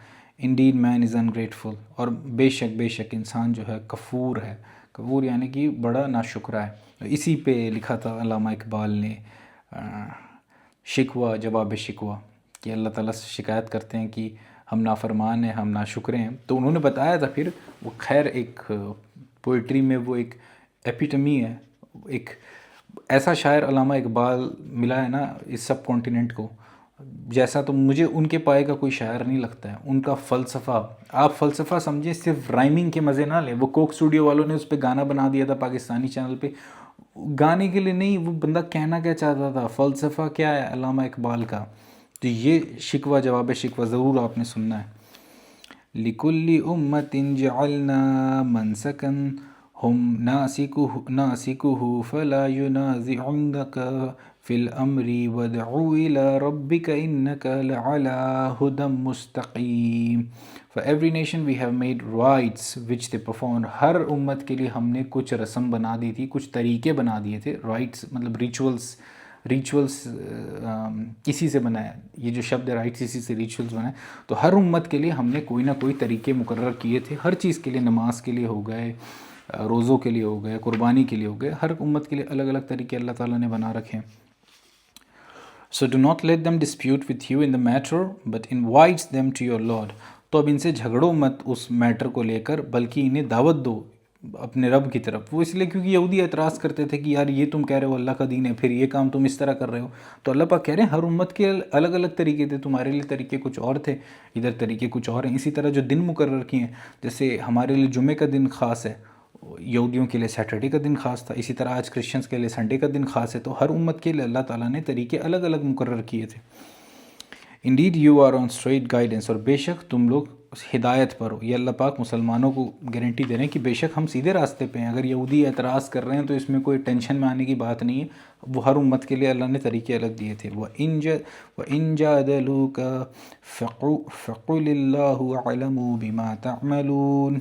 Indeed man is ungrateful. اور بے شک انسان جو ہے کفور ہے. کفور یعنی کہ بڑا ناشکرہ ہے. اسی پہ لکھا تھا علامہ اقبال نے شکوہ جواب شکوہ، کہ اللہ تعالیٰ سے شکایت کرتے ہیں کہ ہم نافرمان ہیں، ہم ناشکرے ہیں. تو انہوں نے بتایا تھا پھر وہ خیر ایک پوئٹری میں وہ ایک ایپیٹمی ہے، ایک ایسا شاعر علامہ اقبال ملا ہے نا اس سب کانٹیننٹ کو، جیسا تو مجھے ان کے پائے کا کوئی شاعر نہیں لگتا ہے. ان کا فلسفہ، آپ فلسفہ سمجھیں، صرف رائمنگ کے مزے نہ لیں. وہ کوک اسٹوڈیو والوں نے اس پہ گانا بنا دیا تھا پاکستانی چینل پہ، گانے کے لیے نہیں، وہ بندہ کہنا کیا چاہتا تھا، فلسفہ کیا ہے علامہ اقبال کا. تو یہ شکوہ جواب شکوہ ضرور آپ نے سننا ہے. لِكُلِّ أُمَّةٍ جَعَلْنَا مَنْسَكًا هُمْ نَاسِكُهُ فَلَا يُنَازِعُنَّكَ فِي الْأَمْرِ وَادْعُ إِلَىٰ رَبِّكَ إِنَّكَ لَعَلَىٰ هُدًى مُسْتَقِيمٍ. For every nation we have made rites which they perform. ہر امت کے لیے ہم نے کچھ رسم بنا دی تھی، کچھ طریقے بنا دیے تھے. رائٹس مطلب ریچولس اسی سے بنایا، یہ جو شبد رائٹس اسی سے ریچولس بنائے. تو ہر امت کے لیے ہم نے کوئی نہ کوئی طریقے مقرر کیے تھے، ہر چیز کے لیے. نماز کے لیے ہو گئے، روزوں کے لیے ہو گئے، قربانی کے لیے ہو گئے. ہر امت کے لیے الگ الگ طریقے اللہ تعالیٰ نے بنا رکھے ہیں. So do not let them dispute with you in the matter, but invite them to your Lord. تو اب ان سے جھگڑو مت اس میٹر کو لے کر، بلکہ انہیں دعوت دو اپنے رب کی طرف. وہ اس لیے کیونکہ یہودی اعتراض کرتے تھے کہ یار یہ تم کہہ رہے ہو اللہ کا دین ہے، پھر یہ کام تم اس طرح کر رہے ہو. تو اللہ پاک کہہ رہے ہیں ہر امت کے الگ الگ طریقے تھے، تمہارے لیے طریقے کچھ اور تھے، ادھر طریقے کچھ اور ہیں. اسی طرح جو دن مقرر کیے ہیں، جیسے ہمارے لیے جمعے کا دن خاص ہے، یہودیوں کے لیے سیٹرڈے کا دن خاص تھا، اسی طرح آج کرسچنس کے لیے سنڈے کا دن خاص ہے. تو ہر امت کے لیے اللہ تعالیٰ نے طریقے الگ الگ مقرر کیے تھے. Indeed you are on straight guidance. اور بے شک تم لوگ ہدایت پر ہو. یہ اللہ پاک مسلمانوں کو گارنٹی دے رہے ہیں کہ بے شک ہم سیدھے راستے پہ ہیں. اگر یہودی اعتراض کر رہے ہیں تو اس میں کوئی ٹینشن میں آنے کی بات نہیں ہے. وہ ہر امت کے لیے اللہ نے طریقے الگ دیے تھے. وَإِن جَادَلُوكَ فَقُلِ اللَّهُ أَعْلَمُ بِمَا تَعْمَلُونَ.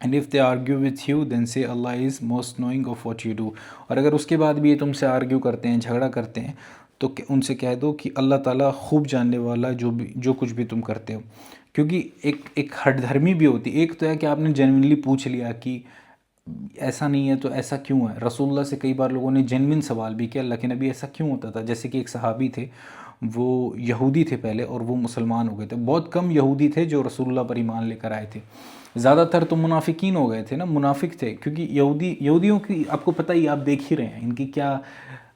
And if they argue with you, then say Allah is most knowing of what you do. اور اگر اس کے بعد بھی یہ تم سے آرگیو کرتے ہیں، جھگڑا کرتے ہیں، تو ان سے کہہ دو کہ اللہ تعالیٰ خوب جاننے والا جو کچھ بھی تم کرتے ہو. کیونکہ ایک ہٹ دھرمی بھی ہوتی ہے. ایک تو ہے کہ آپ نے جینوینلی پوچھ لیا کہ ایسا نہیں ہے تو ایسا کیوں ہے. رسول اللہ سے کئی بار لوگوں نے جینوین سوال بھی کیا، اللہ کے نبی ایسا کیوں ہوتا تھا. جیسے کہ ایک صحابی تھے، وہ یہودی تھے پہلے اور وہ مسلمان ہو گئے تھے. بہت کم یہودی تھے جو رسول اللہ پر ایمان لے کر آئے تھے، زیادہ تر تو منافقین ہو گئے تھے نا. منافق تھے کیونکہ یہودیوں کی آپ کو پتہ ہی، آپ دیکھ ہی رہے ہیں ان کی کیا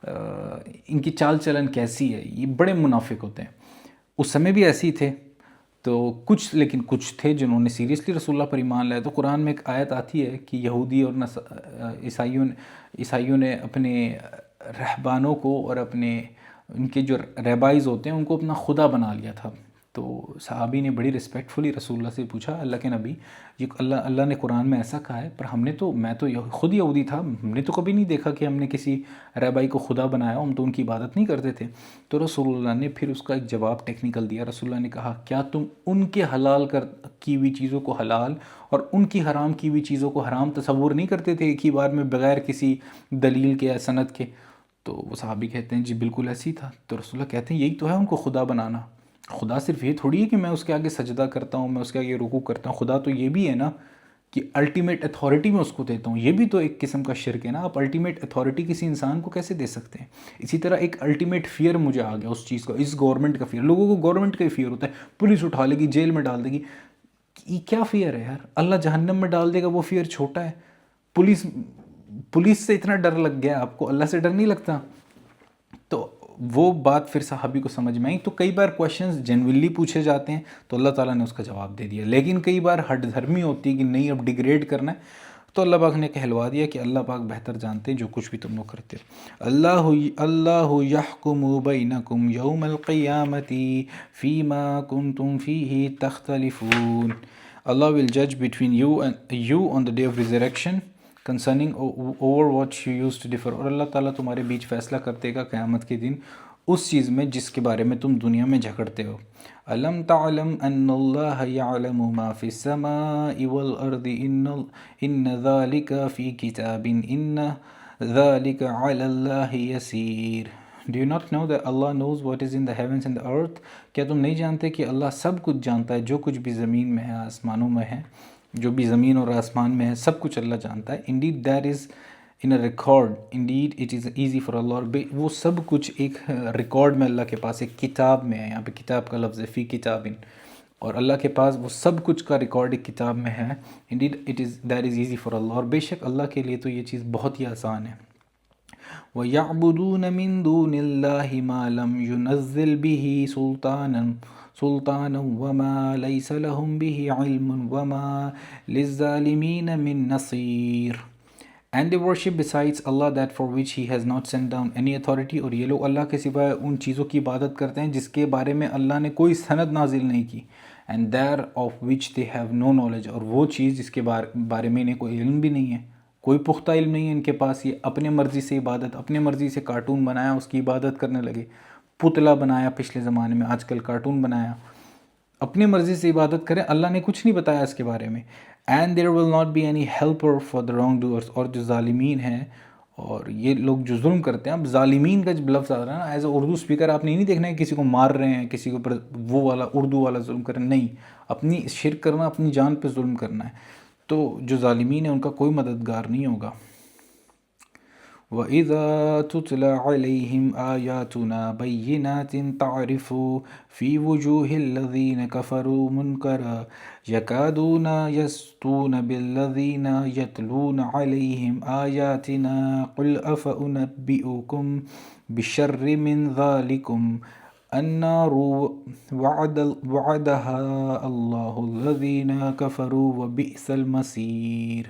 ان کی چال چلن کیسی ہے. یہ بڑے منافق ہوتے ہیں. اس سمے بھی ایسے ہی تھے. تو لیکن کچھ تھے جنہوں نے سیریسلی رسول اللہ پر ایمان لایا. تو قرآن میں ایک آیت آتی ہے کہ یہودی اور عیسائیوں نے اپنے رہبانوں کو اور اپنے ان کے جو ریبائز ہوتے ہیں ان کو اپنا خدا بنا لیا تھا. تو صحابی نے بڑی ریسپیکٹفلی رسول اللہ سے پوچھا، اللہ کے نبی یہ اللہ نے قرآن میں ایسا کہا ہے، پر میں تو خود یہودی تھا، ہم نے تو کبھی نہیں دیکھا کہ ہم نے کسی رہبائی کو خدا بنایا، ہم تو ان کی عبادت نہیں کرتے تھے. تو رسول اللہ نے پھر اس کا ایک جواب ٹیکنیکل دیا. رسول اللہ نے کہا کیا تم ان کے حلال کی ہوئی چیزوں کو حلال اور ان کی حرام کی ہوئی چیزوں کو حرام تصور نہیں کرتے تھے ایک ہی بار میں بغیر کسی دلیل کے یا سند کے؟ تو وہ صحابی کہتے ہیں جی بالکل ایسے ہی تھا. تو رسول اللہ کہتے ہیں یہی تو ہے ان کو خدا بنانا. خدا صرف یہ تھوڑی ہے کہ میں اس کے آگے سجدہ کرتا ہوں، میں اس کے آگے رکوع کرتا ہوں. خدا تو یہ بھی ہے نا کہ الٹیمیٹ اتھارٹی میں اس کو دیتا ہوں. یہ بھی تو ایک قسم کا شرک ہے نا. آپ الٹیمیٹ اتھارٹی کسی انسان کو کیسے دے سکتے ہیں؟ اسی طرح ایک الٹیمیٹ فیئر مجھے آ گیا اس چیز کا، اس گورنمنٹ کا فیئر. لوگوں کو گورنمنٹ کا ہی فیئر ہوتا ہے، پولیس اٹھا لے گی، جیل میں ڈال دے گی. یہ کیا فیئر ہے یار؟ اللہ جہنم میں ڈال دے گا، وہ فیئر چھوٹا ہے. پولیس سے اتنا ڈر لگ گیا آپ کو، اللہ سے ڈر نہیں لگتا؟ تو وہ بات پھر صحابی کو سمجھ میں آئی. تو کئی بار کویشچنز جنوینلی پوچھے جاتے ہیں تو اللہ تعالیٰ نے اس کا جواب دے دیا، لیکن کئی بار ہٹ دھرمی ہوتی ہے کہ نہیں اب ڈیگریڈ کرنا ہے، تو اللہ پاک نے کہلوا دیا کہ اللہ پاک بہتر جانتے ہیں جو کچھ بھی تم لوگ کرتے ہو. اللہ یحکم بینکم یوم القیامت فیما کنتم فیہ تختلفون. Allah will judge between you on the day of resurrection concerning over what you used to differ. اور اللہ تعالیٰ تمہارے بیچ فیصلہ کرتے گا قیامت کے دن اس چیز میں جس کے بارے میں تم دنیا میں جھگڑتے ہو. أَلَمْ تَعْلَمْ أَنَّ اللَّهَ يَعْلَمُ مَا فِي السَّمَاءِ وَالْأَرْضِ إِنَّ ذَلِكَ فِي كِتَابٍ إِنَّ ذَلِكَ عَلَى اللَّهِ يَسِيرٌ. Do you not know that Allah knows what is in the heavens and the earth? کیا تم نہیں جانتے کہ اللہ سب کچھ جانتا ہے، جو کچھ بھی زمین میں ہے آسمانوں میں ہے، جو بھی زمین اور آسمان میں ہے سب کچھ اللہ جانتا ہے. Indeed that is in a record, indeed it is easy for Allah. اور وہ سب کچھ ایک ریکارڈ میں اللہ کے پاس ایک کتاب میں ہے. یہاں پہ کتاب کا لفظ ہے فی کتابن، اور اللہ کے پاس وہ سب کچھ کا ریکارڈ ایک کتاب میں ہے. Indeed it is that is easy for Allah. اور بے شک اللہ کے لیے تو یہ چیز بہت ہی آسان ہے. وَيَعْبُدُونَ مِن دُونِ اللَّهِ مَا لَمْ يُنَزِّلْ بِهِ سُلْطَانًا وَمَا لَيْسَ لَهُم بِهِ عِلْمٌ وَمَا لِلظَّالِمِينَ مِن نَصِيرٍ. And they worship besides Allah that for which He has not sent down any authority. اور یہ لوگ اللہ کے سوائے ان چیزوں کی عبادت کرتے ہیں جس کے بارے میں اللہ نے کوئی سند نازل نہیں کی. And there of which they have no knowledge. اور وہ چیز جس کے بارے میں انہیں کوئی علم بھی نہیں ہے، کوئی پختہ علم نہیں ہے ان کے پاس. یہ اپنے مرضی سے عبادت، اپنے مرضی سے کارٹون بنایا اس کی عبادت کرنے لگے، پتلا بنایا پچھلے زمانے میں، آج کل کارٹون بنایا، اپنے مرضی سے عبادت کریں. اللہ نے کچھ نہیں بتایا اس کے بارے میں. And there will not be any helper for the wrong doers. اور جو ظالمین ہیں اور یہ لوگ جو ظلم کرتے ہیں، اب ظالمین کا جب لفظ آ رہا ہے نا، ایز اے اردو اسپیکر آپ نے نہیں دیکھنا ہے کسی کو مار رہے ہیں، کسی کے اوپر وہ والا اردو والا ظلم کر رہے ہیں، نہیں، اپنی شرک کرنا، اپنی جان پہ ظلم کرنا ہے. تو جو ظالمین ہیں ان کا کوئی مددگار نہیں ہوگا. وَإِذَا تُتْلَى عَلَيْهِمْ آيَاتُنَا بَيِّنَاتٍ تَعْرِفُ فِي وُجُوهِ الَّذِينَ كَفَرُوا مُنكَرًا يَكَادُونَ يَسْطُونَ بِالَّذِينَ يَتْلُونَ عَلَيْهِمْ آيَاتِنَا قُلْ أَفَأُنَبِّئُكُم بِشَرٍّ مِّن ذَلِكُمْ النَّارُ وَعَدَهَا اللَّهُ الَّذِينَ كَفَرُوا وَبِئْسَ الْمَصِيرُ.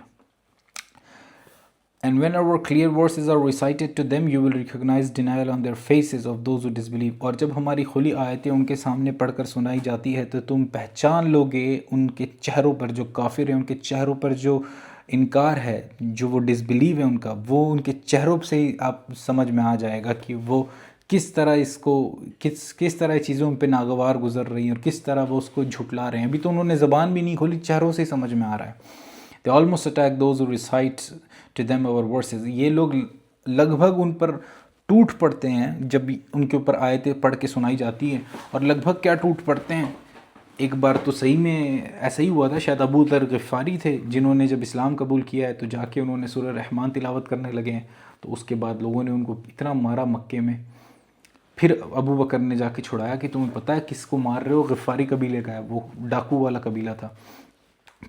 And whenever clear verses are recited to them, you will recognize denial on their faces of those who disbelieve. اور جب ہماری کھلی آیتیں ان کے سامنے پڑھ کر سنائی جاتی ہے تو تم پہچان لوگے ان کے چہروں پر، جو کافر ہیں ان کے چہروں پر جو انکار ہے، جو وہ ڈسبلیو ہے ان کا، وہ ان کے چہروں سے ہی آپ سمجھ میں آ جائے گا کہ وہ کس طرح اس کو کس طرح چیزوں پہ ناگوار گزر رہی ہیں اور کس طرح وہ اس کو جھٹلا رہے ہیں. ابھی تو انہوں نے زبان بھی نہیں کھولی، چہروں سے ہی سمجھ میں آ رہا ہے. They almost attack those who recite to them our verses. یہ لوگ لگ بھگ ان پر ٹوٹ پڑتے ہیں جب ان کے اوپر آیتیں پڑھ کے سنائی جاتی ہیں. اور لگ بھگ کیا ٹوٹ پڑتے ہیں، ایک بار تو صحیح میں ایسا ہی ہوا تھا، شاید ابو ذر غفاری تھے جنہوں نے جب اسلام قبول کیا ہے تو جا کے انہوں نے سورہ رحمان تلاوت کرنے لگے ہیں، تو اس کے بعد لوگوں نے ان کو اتنا مارا مکے میں. پھر ابو بکر نے جا کے چھڑایا کہ تمہیں پتہ ہے کس کو مار رہے ہو، غفاری قبیلے کا ہے، وہ ڈاکو والا قبیلہ تھا.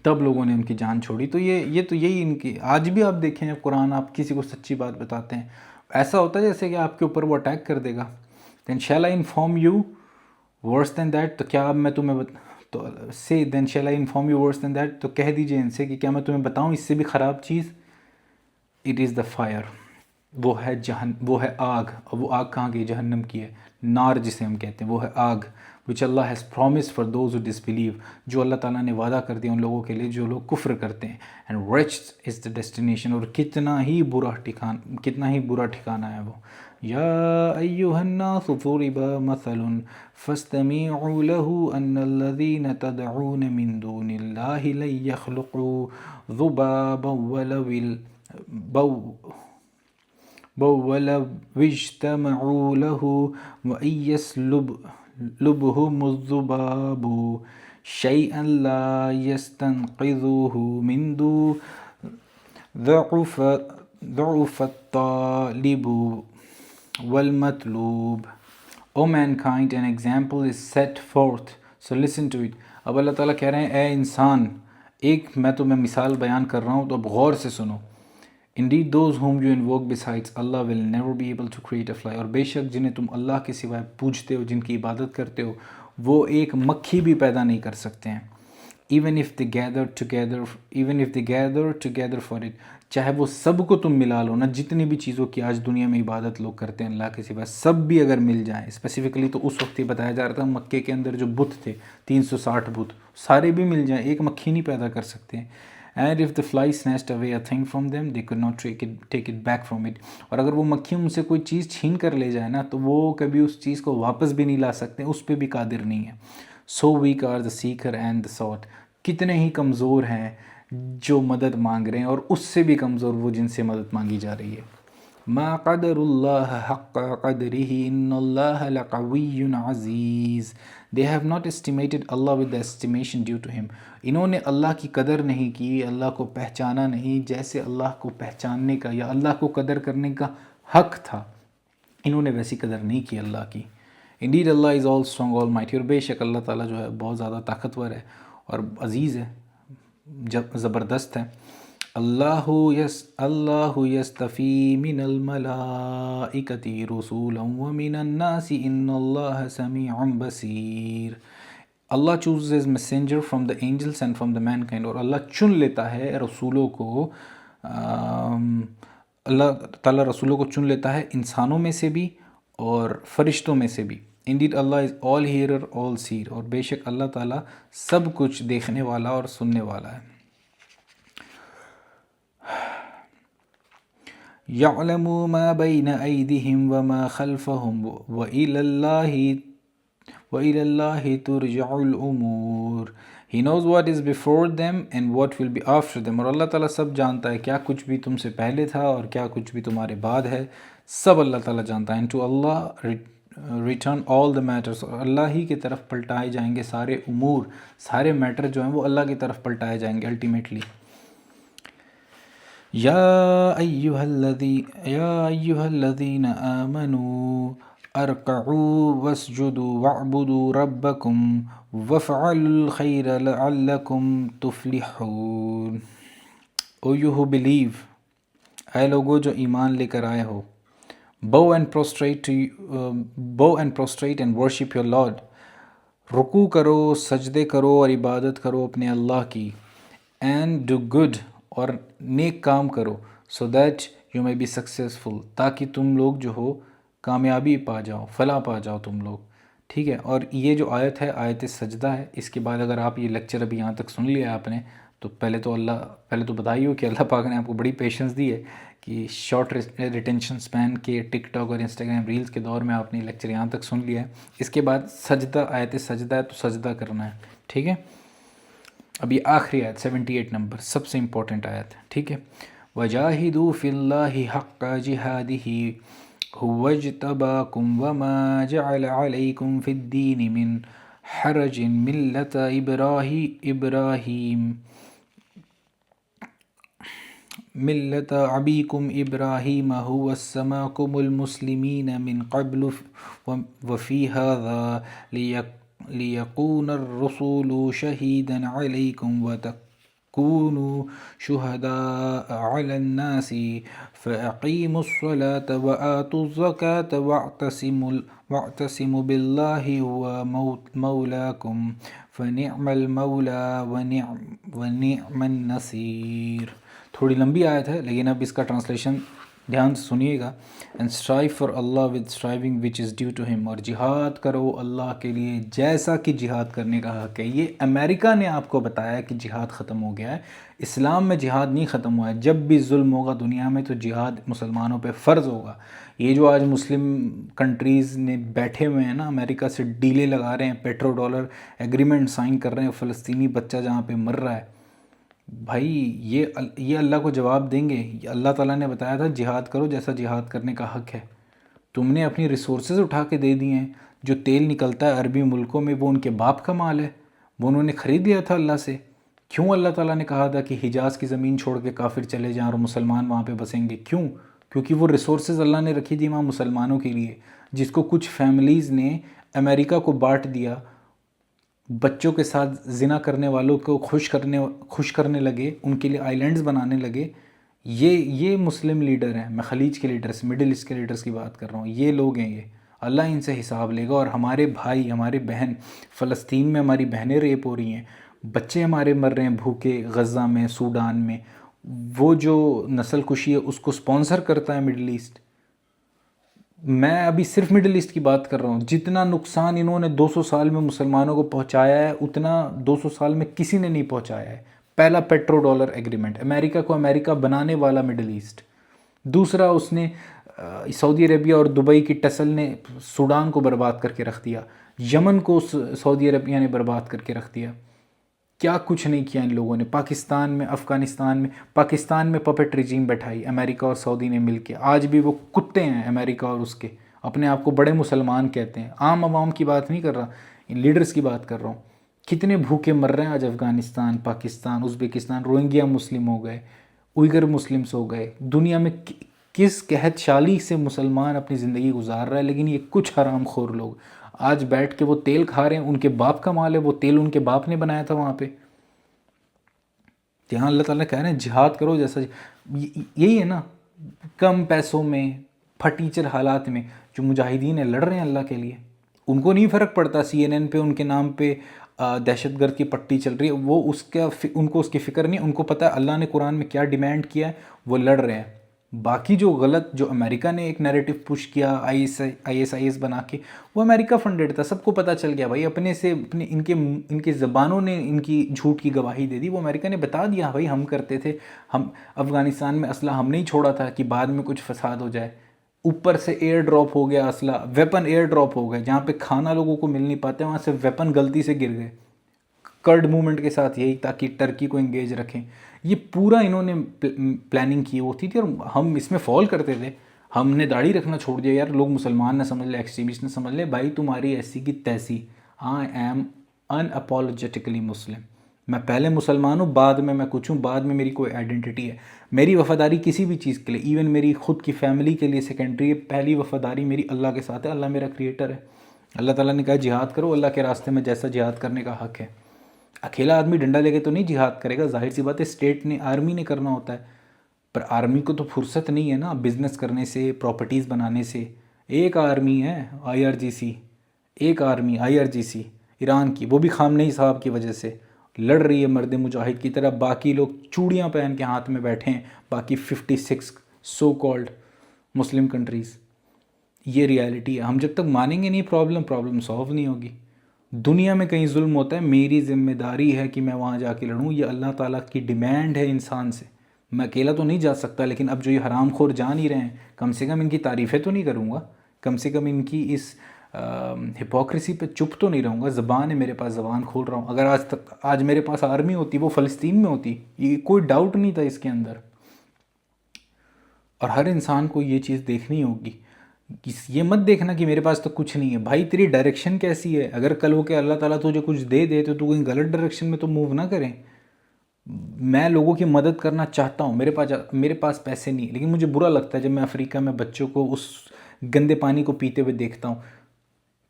تب لوگوں نے ان کی جان چھوڑی. تو یہی ان کی آج بھی آپ دیکھیں جب قرآن آپ کسی کو سچی بات بتاتے ہیں، ایسا ہوتا ہے جیسے کہ آپ کے اوپر وہ اٹیک کر دے گا. Then shall I inform you worse than that. تو کیا اب میں تمہیں تو سے then shall I inform you worse than that, تو کہہ دیجئے ان سے کہ کیا میں تمہیں بتاؤں اس سے بھی خراب چیز. It is the fire. وہ ہے آگ. اور وہ آگ کہاں کی؟ جہنم کی ہے. نار جسے ہم کہتے ہیں وہ ہے آگ. which Allah has promised for those who disbelieve. جو اللہ تعالیٰ نے وعدہ کر دیا ان لوگوں کے لیے جو لوگ کفر کرتے ہیں. and wretched is the destination. اور کتنا ہی برا ٹھکانہ ہے وہ. یا ایہا الناس ضرب مثل فاستمعوا له ان الذین تدعون من دون اللہ لن يخلقوا ذبابا ولو اجتمعوا له وإن يسلبهم الذباب شيئا لا يستنقذوه منه ضعف الطالب والمطلوب. O mankind, an example is set forth, so listen to it. اب اللہ تعالیٰ کہہ رہے ہیں اے انسان، ایک میں تمہیں مثال بیان کر رہا ہوں تو اب غور سے سنو. Indeed those whom you invoke besides Allah will never be able to create a fly. اور بے شک جنہیں تم اللہ کے سوائے پوجتے ہو، جن کی عبادت کرتے ہو، وہ ایک مکھی بھی پیدا نہیں کر سکتے ہیں. even if they gather together for it. چاہے وہ سب کو تم ملا لو نا، جتنی بھی چیزوں کی آج دنیا میں عبادت لوگ کرتے ہیں اللہ کے سوا، سب بھی اگر مل جائیں. اسپیسیفکلی تو اس وقت یہ بتایا جا رہا تھا مکے کے اندر جو بت تھے 360 بت، سارے بھی مل جائیں، ایک مکھی نہیں پیدا کر سکتے ہیں. And if the fly snatched away a thing from them they could not take it back from it. اور اگر وہ مکھی ان سے کوئی چیز چھین کر لے جائے نا تو وہ کبھی اس چیز کو واپس بھی نہیں لا سکتے، اس پہ بھی قادر نہیں ہے. so weak are the seeker and the sought. کتنے ہی کمزور ہیں جو مدد مانگ رہے ہیں، اور اس سے بھی کمزور وہ جن سے مدد مانگی جا رہی ہے. ما قدر اللہ حق قدرہ ان اللہ لقوی عزیز. They have not estimated Allah with the estimation due to him. انہوں نے اللہ کی قدر نہیں کی، اللہ کو پہچانا نہیں جیسے اللہ کو پہچاننے کا یا اللہ کو قدر کرنے کا حق تھا، انہوں نے ویسی قدر نہیں کی اللہ کی. Indeed Allah is all strong all mighty. اور بے شک اللہ تعالیٰ جو ہے بہت زیادہ طاقتور ہے اور عزیز ہے، زبردست ہے. اللہ یستفی من الملائکۃ رسولا ومن الناس ان اللہ سمیع بصیر. اللہ chooses messenger from the angels and from the mankind. اور اللہ چن لیتا ہے رسولوں کو، اللہ تعالیٰ رسولوں کو چن لیتا ہے انسانوں میں سے بھی اور فرشتوں میں سے بھی. Indeed Allah is all hearer all seer. اور بے شک اللہ تعالیٰ سب کچھ دیکھنے والا اور سننے والا ہے. يَعْلَمُ مَا بَيْنَ أَيْدِهِمْ وَمَا خَلْفَهُمْ وَإِلَى اللَّهِ تُرْجَعُ الْأُمُورِ. He knows what is before them and what will be after them. اور اللہ تعالیٰ سب جانتا ہے، کیا کچھ بھی تم سے پہلے تھا اور کیا کچھ بھی تمہارے بعد ہے، سب اللہ تعالیٰ جانتا ہے. And to Allah return all the matters. اور اللہ ہی کی طرف پلٹائے جائیں گے سارے امور، سارے میٹر جو ہیں وہ اللہ کی طرف پلٹائے جائیں گے الٹیمیٹلی. یا ایہا الذین آمنوا ارکعوا واسجدوا واعبدوا ربکم وافعلوا الخیر لعلکم تفلحون. O you who believe، اے لوگو جو ایمان لے کر آئے ہو، bow and prostrate and worship your Lord. رکوع کرو، سجدے کرو اور عبادت کرو اپنے اللہ کی. and do good، اور نیک کام کرو. so that you may be successful، تاکہ تم لوگ جو ہو کامیابی پا جاؤ، فلاح پا جاؤ تم لوگ. ٹھیک ہے. اور یہ جو آیت ہے آیت سجدہ ہے. اس کے بعد اگر آپ یہ لیکچر ابھی یہاں تک سن لیا آپ نے تو پہلے تو بتائی ہو کہ اللہ پاک نے آپ کو بڑی پیشنس دی ہے کہ شارٹ ریٹینشن سپین کے ٹک ٹاک اور انسٹاگرام ریلز کے دور میں آپ نے لیکچر یہاں تک سن لیا ہے. اس کے بعد سجدہ، آیت سجدہ ہے تو سجدہ کرنا ہے. ٹھیک ہے. اب یہ آخری آیت 78 نمبر سب سے امپورٹنٹ آیت ہے. ٹھیک ہے. وَجَاهِدُوا فِي اللَّهِ حَقَّ جِهَادِهِ هُوَ اجْتَبَاكُمْ وَمَا جَعَلَ عَلَيْكُمْ فِي الدِّينِ مِنْ حَرَجٍ مِلَّةَ أَبِيكُمْ إِبْرَاهِيمَ هُوَ سَمَّاكُمُ الْمُسْلِمِينَ مِنْ قَبْلُ وَفِي هَذَا لِيَكُونَ الرَّسُولُ شَهِيدًا عَلَيْكُمْ وَتَكُونُوا شُهَدَاءَ عَلَى النَّاسِ فَأَقِيمُوا الصَّلَاةَ وَآتُوا الزَّكَاةَ وَاعْتَصِمُوا بِاللَّهِ هُوَ مَوْلَاكُمْ فَنِعْمَ الْمَوْلَى وَنِعْمَ النَّصِيرُ. تھوڑی لمبی آیت ہے لیکن اب اس کا ٹرانسلیشن دھیان سے سنیے گا. And strive for Allah with striving which is due to him. اور جہاد کرو اللہ کے لیے جیسا کہ جہاد کرنے کا حق ہے. یہ امریکہ نے آپ کو بتایا کہ جہاد ختم ہو گیا ہے. اسلام میں جہاد نہیں ختم ہوا ہے. جب بھی ظلم ہوگا دنیا میں تو جہاد مسلمانوں پہ فرض ہوگا. یہ جو آج مسلم کنٹریز نے بیٹھے ہوئے ہیں نا، امریکہ سے ڈیلے لگا رہے ہیں، پیٹرو ڈالر ایگریمنٹ سائن کر رہے ہیں، فلسطینی بچہ جہاں پہ مر رہا ہے، بھائی یہ اللہ کو جواب دیں گے. اللہ تعالیٰ نے بتایا تھا جہاد کرو جیسا جہاد کرنے کا حق ہے. تم نے اپنی ریسورسز اٹھا کے دے دی ہیں. جو تیل نکلتا ہے عربی ملکوں میں وہ ان کے باپ کا مال ہے، وہ انہوں نے خرید لیا تھا اللہ سے. کیوں اللہ تعالیٰ نے کہا تھا کہ حجاز کی زمین چھوڑ کے کافر چلے جائیں اور مسلمان وہاں پہ بسیں گے؟ کیوں؟ کیونکہ وہ ریسورسز اللہ نے رکھی تھی وہاں مسلمانوں کے لیے، جس کو کچھ فیملیز نے امریکہ کو بانٹ دیا. بچوں کے ساتھ زنا کرنے والوں کو خوش کرنے لگے، ان کے لیے آئی لینڈز بنانے لگے. یہ مسلم لیڈر ہیں، میں خلیج کے لیڈرز، مڈل ایسٹ کے لیڈرز کی بات کر رہا ہوں، یہ لوگ ہیں، یہ اللہ ان سے حساب لے گا۔ اور ہمارے بھائی، ہمارے بہن، فلسطین میں ہماری بہنیں ریپ ہو رہی ہیں، بچے ہمارے مر رہے ہیں بھوکے غزہ میں، سوڈان میں، وہ جو نسل کشی ہے اس کو سپانسر کرتا ہے مڈل ایسٹ۔ میں ابھی صرف مڈل ایسٹ کی بات کر رہا ہوں، جتنا نقصان انہوں نے 200 سال میں مسلمانوں کو پہنچایا ہے اتنا 200 سال میں کسی نے نہیں پہنچایا ہے۔ پہلا پیٹرو ڈالر ایگریمنٹ، امریکہ کو امریکہ بنانے والا مڈل ایسٹ۔ دوسرا اس نے سعودی عربیہ اور دبئی کی ٹسل نے سوڈان کو برباد کر کے رکھ دیا، یمن کو سعودی عربیہ نے برباد کر کے رکھ دیا۔ کیا کچھ نہیں کیا ان لوگوں نے۔ پاکستان میں، افغانستان میں، پاکستان میں پپٹ رجیم بیٹھائی امریکہ اور سعودی نے مل کے، آج بھی وہ کتے ہیں امریکہ اور اس کے، اپنے آپ کو بڑے مسلمان کہتے ہیں۔ عام عوام کی بات نہیں کر رہا، ان لیڈرز کی بات کر رہا ہوں۔ کتنے بھوکے مر رہے ہیں آج افغانستان، پاکستان، ازبکستان، روہنگیا مسلم ہو گئے، اوئگر مسلمس ہو گئے۔ دنیا میں کس قحط شالی سے مسلمان اپنی زندگی گزار رہا ہے، لیکن یہ کچھ حرام خور لوگ آج بیٹھ کے وہ تیل کھا رہے ہیں، ان کے باپ کا مال ہے، وہ تیل ان کے باپ نے بنایا تھا وہاں پہ۔ یہاں اللہ تعالیٰ کہہ رہے ہیں جہاد کرو، جیسا یہی ہے نا، کم پیسوں میں، پھٹیچر حالات میں جو مجاہدین ہیں لڑ رہے ہیں اللہ کے لیے، ان کو نہیں فرق پڑتا سی این این پہ ان کے نام پہ دہشت گرد کی پٹی چل رہی ہے، وہ ان کو اس کی فکر نہیں، ان کو پتہ ہے اللہ نے قرآن میں کیا ڈیمانڈ کیا ہے، وہ لڑ رہے ہیں۔ باقی جو غلط، جو امریکہ نے ایک نیریٹو پش کیا آئی ایس بنا کے، وہ امریکہ فنڈڈ تھا، سب کو پتہ چل گیا بھائی، اپنے سے اپنے ان کے زبانوں نے ان کی جھوٹ کی گواہی دے دی، وہ امریکہ نے بتا دیا بھائی ہم کرتے تھے، ہم افغانستان میں اسلحہ ہم نہیں چھوڑا تھا کہ بعد میں کچھ فساد ہو جائے۔ اوپر سے ایئر ڈراپ ہو گیا اسلحہ، ویپن ایئر ڈراپ ہو گئے، جہاں پہ کھانا لوگوں کو مل نہیں پاتے وہاں سے ویپن غلطی سے گر گئے، کرڈ موومنٹ کے ساتھ یہی، تاکہ ٹرکی کو انگیج رکھیں۔ یہ پورا انہوں نے پلاننگ کی ہوتی تھی، اور ہم اس میں فال کرتے تھے۔ ہم نے داڑھی رکھنا چھوڑ دیا، یار لوگ مسلمان نہ سمجھ لے، ایکسٹریمسٹ نہ سمجھ لے، بھائی تمہاری ایسی کی تیسی، آئی ایم ان اپولوجیٹکلی مسلم، میں پہلے مسلمان ہوں، بعد میں کچھ ہوں، بعد میں میری کوئی آئیڈینٹی ہے۔ میری وفاداری کسی بھی چیز کے لیے، ایون میری خود کی فیملی کے لیے سیکنڈری ہے، پہلی وفاداری میری اللہ کے ساتھ ہے، اللہ میرا کریٹر ہے۔ اللہ تعالیٰ نے کہا جہاد کرو اللہ کے راستے میں، جیسا جہاد کرنے کا حق ہے۔ اکیلا آدمی ڈنڈا لے کے تو نہیں جہاد کرے گا، ظاہر سی بات ہے، اسٹیٹ نے، آرمی نے کرنا ہوتا ہے، پر آرمی کو تو فرصت نہیں ہے نا بزنس کرنے سے، پراپرٹیز بنانے سے۔ ایک آرمی ہے IRGC، ایک آرمی IRGC ایران کی، وہ بھی خامنئی صاحب کی وجہ سے لڑ رہی ہے مرد مجاہد کی طرح، باقی لوگ چوڑیاں پہن کے ہاتھ میں بیٹھے ہیں، باقی 56 سو کالڈ مسلم کنٹریز۔ یہ ریالٹی ہے، ہم جب تک مانیں گے نہیں پرابلم سالو نہیں ہوگی۔ دنیا میں کہیں ظلم ہوتا ہے، میری ذمہ داری ہے کہ میں وہاں جا کے لڑوں، یہ اللہ تعالیٰ کی ڈیمانڈ ہے انسان سے۔ میں اکیلا تو نہیں جا سکتا، لیکن اب جو یہ حرام خور جا نہیں رہے ہیں، کم سے کم ان کی تعریفیں تو نہیں کروں گا، کم سے کم ان کی اس ہپوکریسی پہ چپ تو نہیں رہوں گا۔ زبان ہے میرے پاس، زبان کھول رہا ہوں۔ اگر آج میرے پاس آرمی ہوتی، وہ فلسطین میں ہوتی، یہ کوئی ڈاؤٹ نہیں تھا اس کے اندر۔ اور ہر انسان کو یہ چیز دیکھنی ہوگی، یہ مت دیکھنا کہ میرے پاس تو کچھ نہیں ہے، بھائی تیری ڈائریکشن کیسی ہے؟ اگر کل ہو کے اللہ تعالیٰ تجھے کچھ دے دے تو کہیں غلط ڈائریکشن میں تو موو نہ کریں۔ میں لوگوں کی مدد کرنا چاہتا ہوں، میرے پاس پیسے نہیں، لیکن مجھے برا لگتا ہے جب میں افریقہ میں بچوں کو اس گندے پانی کو پیتے ہوئے دیکھتا ہوں۔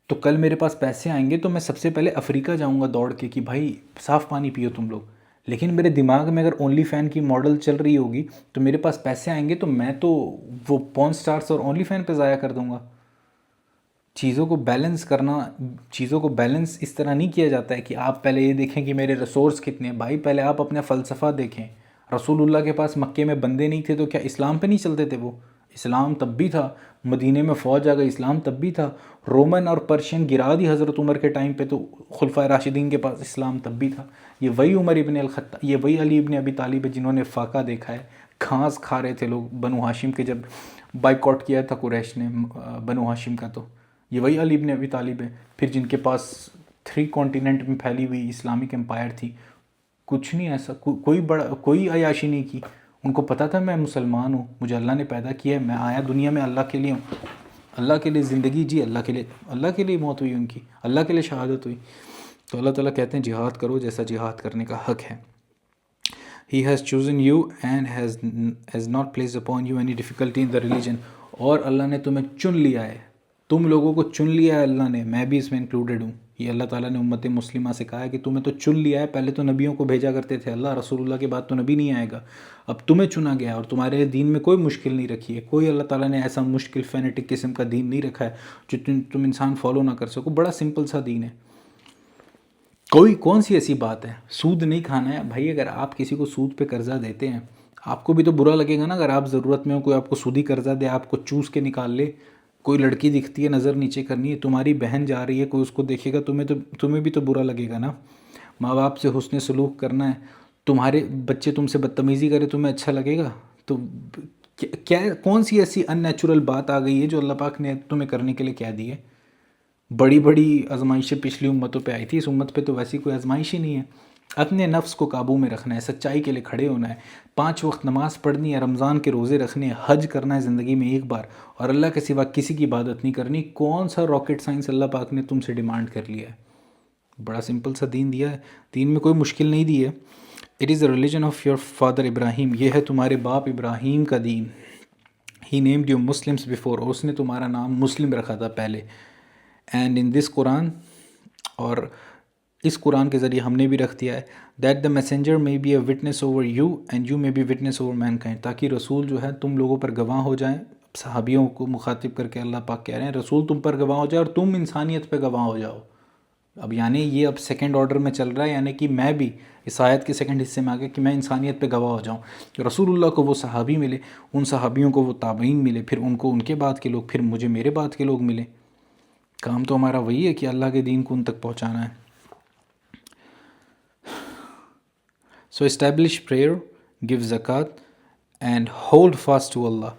تو کل میرے پاس پیسے آئیں گے تو میں سب سے پہلے افریقہ جاؤں گا دوڑ کے کہ بھائی صاف پانی پیو تم لوگ۔ لیکن میرے دماغ میں اگر اونلی فین کی ماڈل چل رہی ہوگی تو میرے پاس پیسے آئیں گے تو میں تو وہ پون سٹارز اور اونلی فین پہ ضائع کر دوں گا۔ چیزوں کو بیلنس کرنا، چیزوں کو بیلنس اس طرح نہیں کیا جاتا ہے کہ آپ پہلے یہ دیکھیں کہ میرے ریسورس کتنے ہیں۔ بھائی پہلے آپ اپنا فلسفہ دیکھیں۔ رسول اللہ کے پاس مکے میں بندے نہیں تھے تو کیا اسلام پہ نہیں چلتے تھے؟ وہ اسلام تب بھی تھا، مدینے میں فوج آ گئی، اسلام تب بھی تھا، رومن اور پرشین گرا دی حضرت عمر کے ٹائم پہ تو خلفائے راشدین کے پاس اسلام تب بھی تھا۔ یہ وہی عمر ابن الخطاب، یہ وہی علی ابن ابی طالب ہے جنہوں نے فاقہ دیکھا ہے۔ گھاس کھا رہے تھے لوگ بنو ہاشم کے، جب بائیکاٹ کیا تھا قریش نے بنو ہاشم کا، تو یہ وہی علی ابن ابی طالب ہے۔ پھر جن کے پاس 3 کانٹیننٹ میں پھیلی ہوئی اسلامک امپائر تھی، کچھ نہیں ایسا، کوئی عیاشی نہیں کی۔ ان کو پتہ تھا میں مسلمان ہوں، مجھے اللہ نے پیدا کیا ہے، میں آیا دنیا میں اللہ کے لیے ہوں، اللہ کے لیے زندگی جی، اللہ کے لیے موت ہوئی ان کی، اللہ کے لیے شہادت ہوئی۔ تو اللہ تعالیٰ کہتے ہیں جہاد کرو جیسا جہاد کرنے کا حق ہے۔ He has chosen you and has not placed upon you any difficulty in the religion۔ اور اللہ نے تمہیں چن لیا ہے، تم لوگوں کو چن لیا ہے اللہ نے، میں بھی اس میں انکلوڈیڈ ہوں۔ یہ اللہ تعالیٰ نے امت مسلمہ سے کہا ہے کہ تمہیں تو چن لیا ہے، پہلے تو نبیوں کو بھیجا کرتے تھے اللہ، رسول اللہ کے بعد تو نبی نہیں آئے گا، اب تمہیں چنا گیا ہے اور تمہارے دین میں کوئی مشکل نہیں رکھی ہے، کوئی اللہ تعالیٰ نے ایسا مشکل فینیٹک قسم کا دین نہیں رکھا ہے جو تم انسان فالو نہ کر سکو، بڑا سمپل سا دین ہے۔ کون سی ایسی بات ہے؟ سود نہیں کھانا ہے بھائی، اگر آپ کسی کو سود پہ قرضہ دیتے ہیں آپ کو بھی تو برا لگے گا نا، اگر آپ ضرورت میں ہو کوئی آپ کو سودی قرضہ دے، آپ کو چوس کے نکال لے، کوئی لڑکی دکھتی ہے نظر نیچے کرنی ہے، تمہاری بہن جا رہی ہے کوئی اس کو دیکھے گا، تمہیں بھی تو برا لگے گا نا۔ ماں باپ سے حسن سلوک کرنا ہے، تمہارے بچے تم سے بدتمیزی کرے تمہیں اچھا لگے گا؟ تو کیا کون سی ایسی ان نیچرل بات آ گئی ہے جو اللہ پاک نے تمہیں کرنے کے لیے کہہ دی ہے؟ بڑی بڑی آزمائشیں پچھلی امتوں پہ آئی تھی، اس امت پہ تو ویسی کوئی آزمائش ہی نہیں ہے۔ اپنے نفس کو قابو میں رکھنا ہے، سچائی کے لیے کھڑے ہونا ہے، 5 وقت نماز پڑھنی ہے، رمضان کے روزے رکھنے ہیں، حج کرنا ہے زندگی میں ایک بار، اور اللہ کے سوا کسی کی عبادت نہیں کرنی۔ کون سا راکٹ سائنس اللہ پاک نے تم سے ڈیمانڈ کر لیا ہے؟ بڑا سمپل سا دین دیا ہے، دین میں کوئی مشکل نہیں دی ہے۔ It is a religion of your father Ibrahim, یہ ہے تمہارے باپ ابراہیم کا دین۔ He named you Muslims before, اور اس نے تمہارا نام مسلم رکھا تھا پہلے۔ اینڈ ان دس قرآن، اور اس قرآن کے ذریعے ہم نے بھی رکھ دیا ہے that the messenger may be a witness over you and you may be witness over mankind، تاکہ رسول جو ہے تم لوگوں پر گواہ ہو جائیں۔ صحابیوں کو مخاطب کر کے اللہ پاک کہہ رہے ہیں رسول تم پر گواہ ہو جائے اور تم انسانیت پہ گواہ ہو جاؤ۔ اب یعنی یہ اب سیکنڈ آرڈر میں چل رہا ہے، یعنی کہ میں بھی اس آیت کے سیکنڈ حصے میں آ گیا کہ میں انسانیت پہ گواہ ہو جاؤں۔ رسول اللہ کو وہ صحابی ملے، ان صحابیوں کو وہ تابعین ملے، پھر ان کو ان کے بعد کے لوگ، پھر مجھے میرے بعد کے لوگ ملے۔ کام تو ہمارا وہی ہے کہ اللہ کے دین کو ان تک پہنچانا ہے۔ سو اسٹیبلش پریئر، گیو زکوٰۃ اینڈ ہولڈ فاسٹ ٹو اللہ،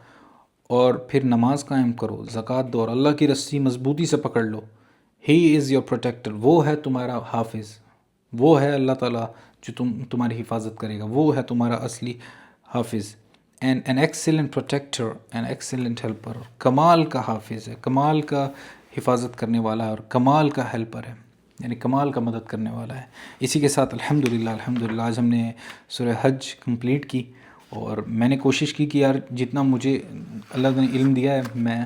اور پھر نماز قائم کرو، زکوٰۃ دو، اور اللہ کی رسی مضبوطی سے پکڑ لو۔ ہی از یور پروٹیکٹر، وہ ہے تمہارا حافظ، وہ ہے اللہ تعالیٰ جو تمہاری حفاظت کرے گا، وہ ہے تمہارا اصلی حافظ۔ And an excellent protector and excellent helper, کمال کا حافظ ہے، کمال کا حفاظت کرنے والا ہے، اور کمال کا ہیلپر ہے، یعنی کمال کا مدد کرنے والا ہے۔ اسی کے ساتھ الحمدللہ آج ہم نے سورہ حج کمپلیٹ کی، اور میں نے کوشش کی کہ یار جتنا مجھے اللہ نے علم دیا ہے میں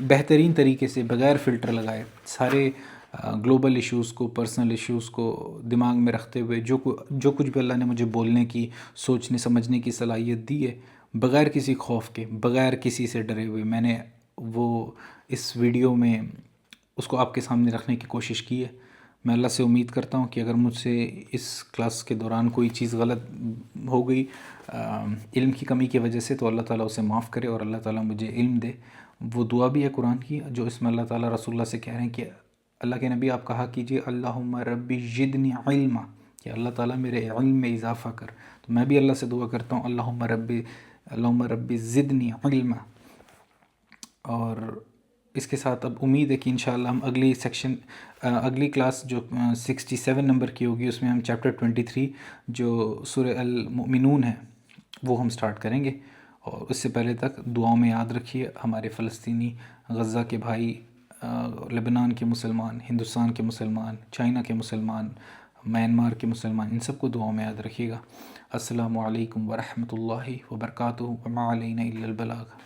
بہترین طریقے سے بغیر فلٹر لگائے سارے گلوبل ایشوز کو، پرسنل ایشوز کو دماغ میں رکھتے ہوئے جو کچھ بھی اللہ نے مجھے بولنے کی، سوچنے سمجھنے کی صلاحیت دی ہے، بغیر کسی خوف کے، بغیر کسی سے ڈرے ہوئے، میں نے وہ اس ویڈیو میں اس کو آپ کے سامنے رکھنے کی کوشش کی ہے۔ میں اللہ سے امید کرتا ہوں کہ اگر مجھ سے اس کلاس کے دوران کوئی چیز غلط ہو گئی علم کی کمی کی وجہ سے، تو اللہ تعالیٰ اسے معاف کرے اور اللہ تعالیٰ مجھے علم دے۔ وہ دعا بھی ہے قرآن کی جو اس میں اللہ تعالیٰ رسول اللہ سے کہہ رہے ہیں کہ اللہ کے نبی آپ کہا کیجئے اللہم ربی زدنی علما، کہ اللہ تعالیٰ میرے علم میں اضافہ کر۔ تو میں بھی اللہ سے دعا کرتا ہوں اللہم ربی زدنی علما۔ اور اس کے ساتھ اب امید ہے کہ انشاءاللہ ہم اگلی کلاس جو 67 نمبر کی ہوگی اس میں ہم چیپٹر 23 جو سورہ المؤمنون ہے وہ ہم سٹارٹ کریں گے۔ اور اس سے پہلے تک دعاؤں میں یاد رکھیے ہمارے فلسطینی، غزہ کے بھائی، لبنان کے مسلمان، ہندوستان کے مسلمان، چائنا کے مسلمان، میانمار کے مسلمان، ان سب کو دعاؤں میں یاد رکھیے گا۔ السلام علیکم ورحمۃ اللہ وبرکاتہ، وما علینا الا البلاغ۔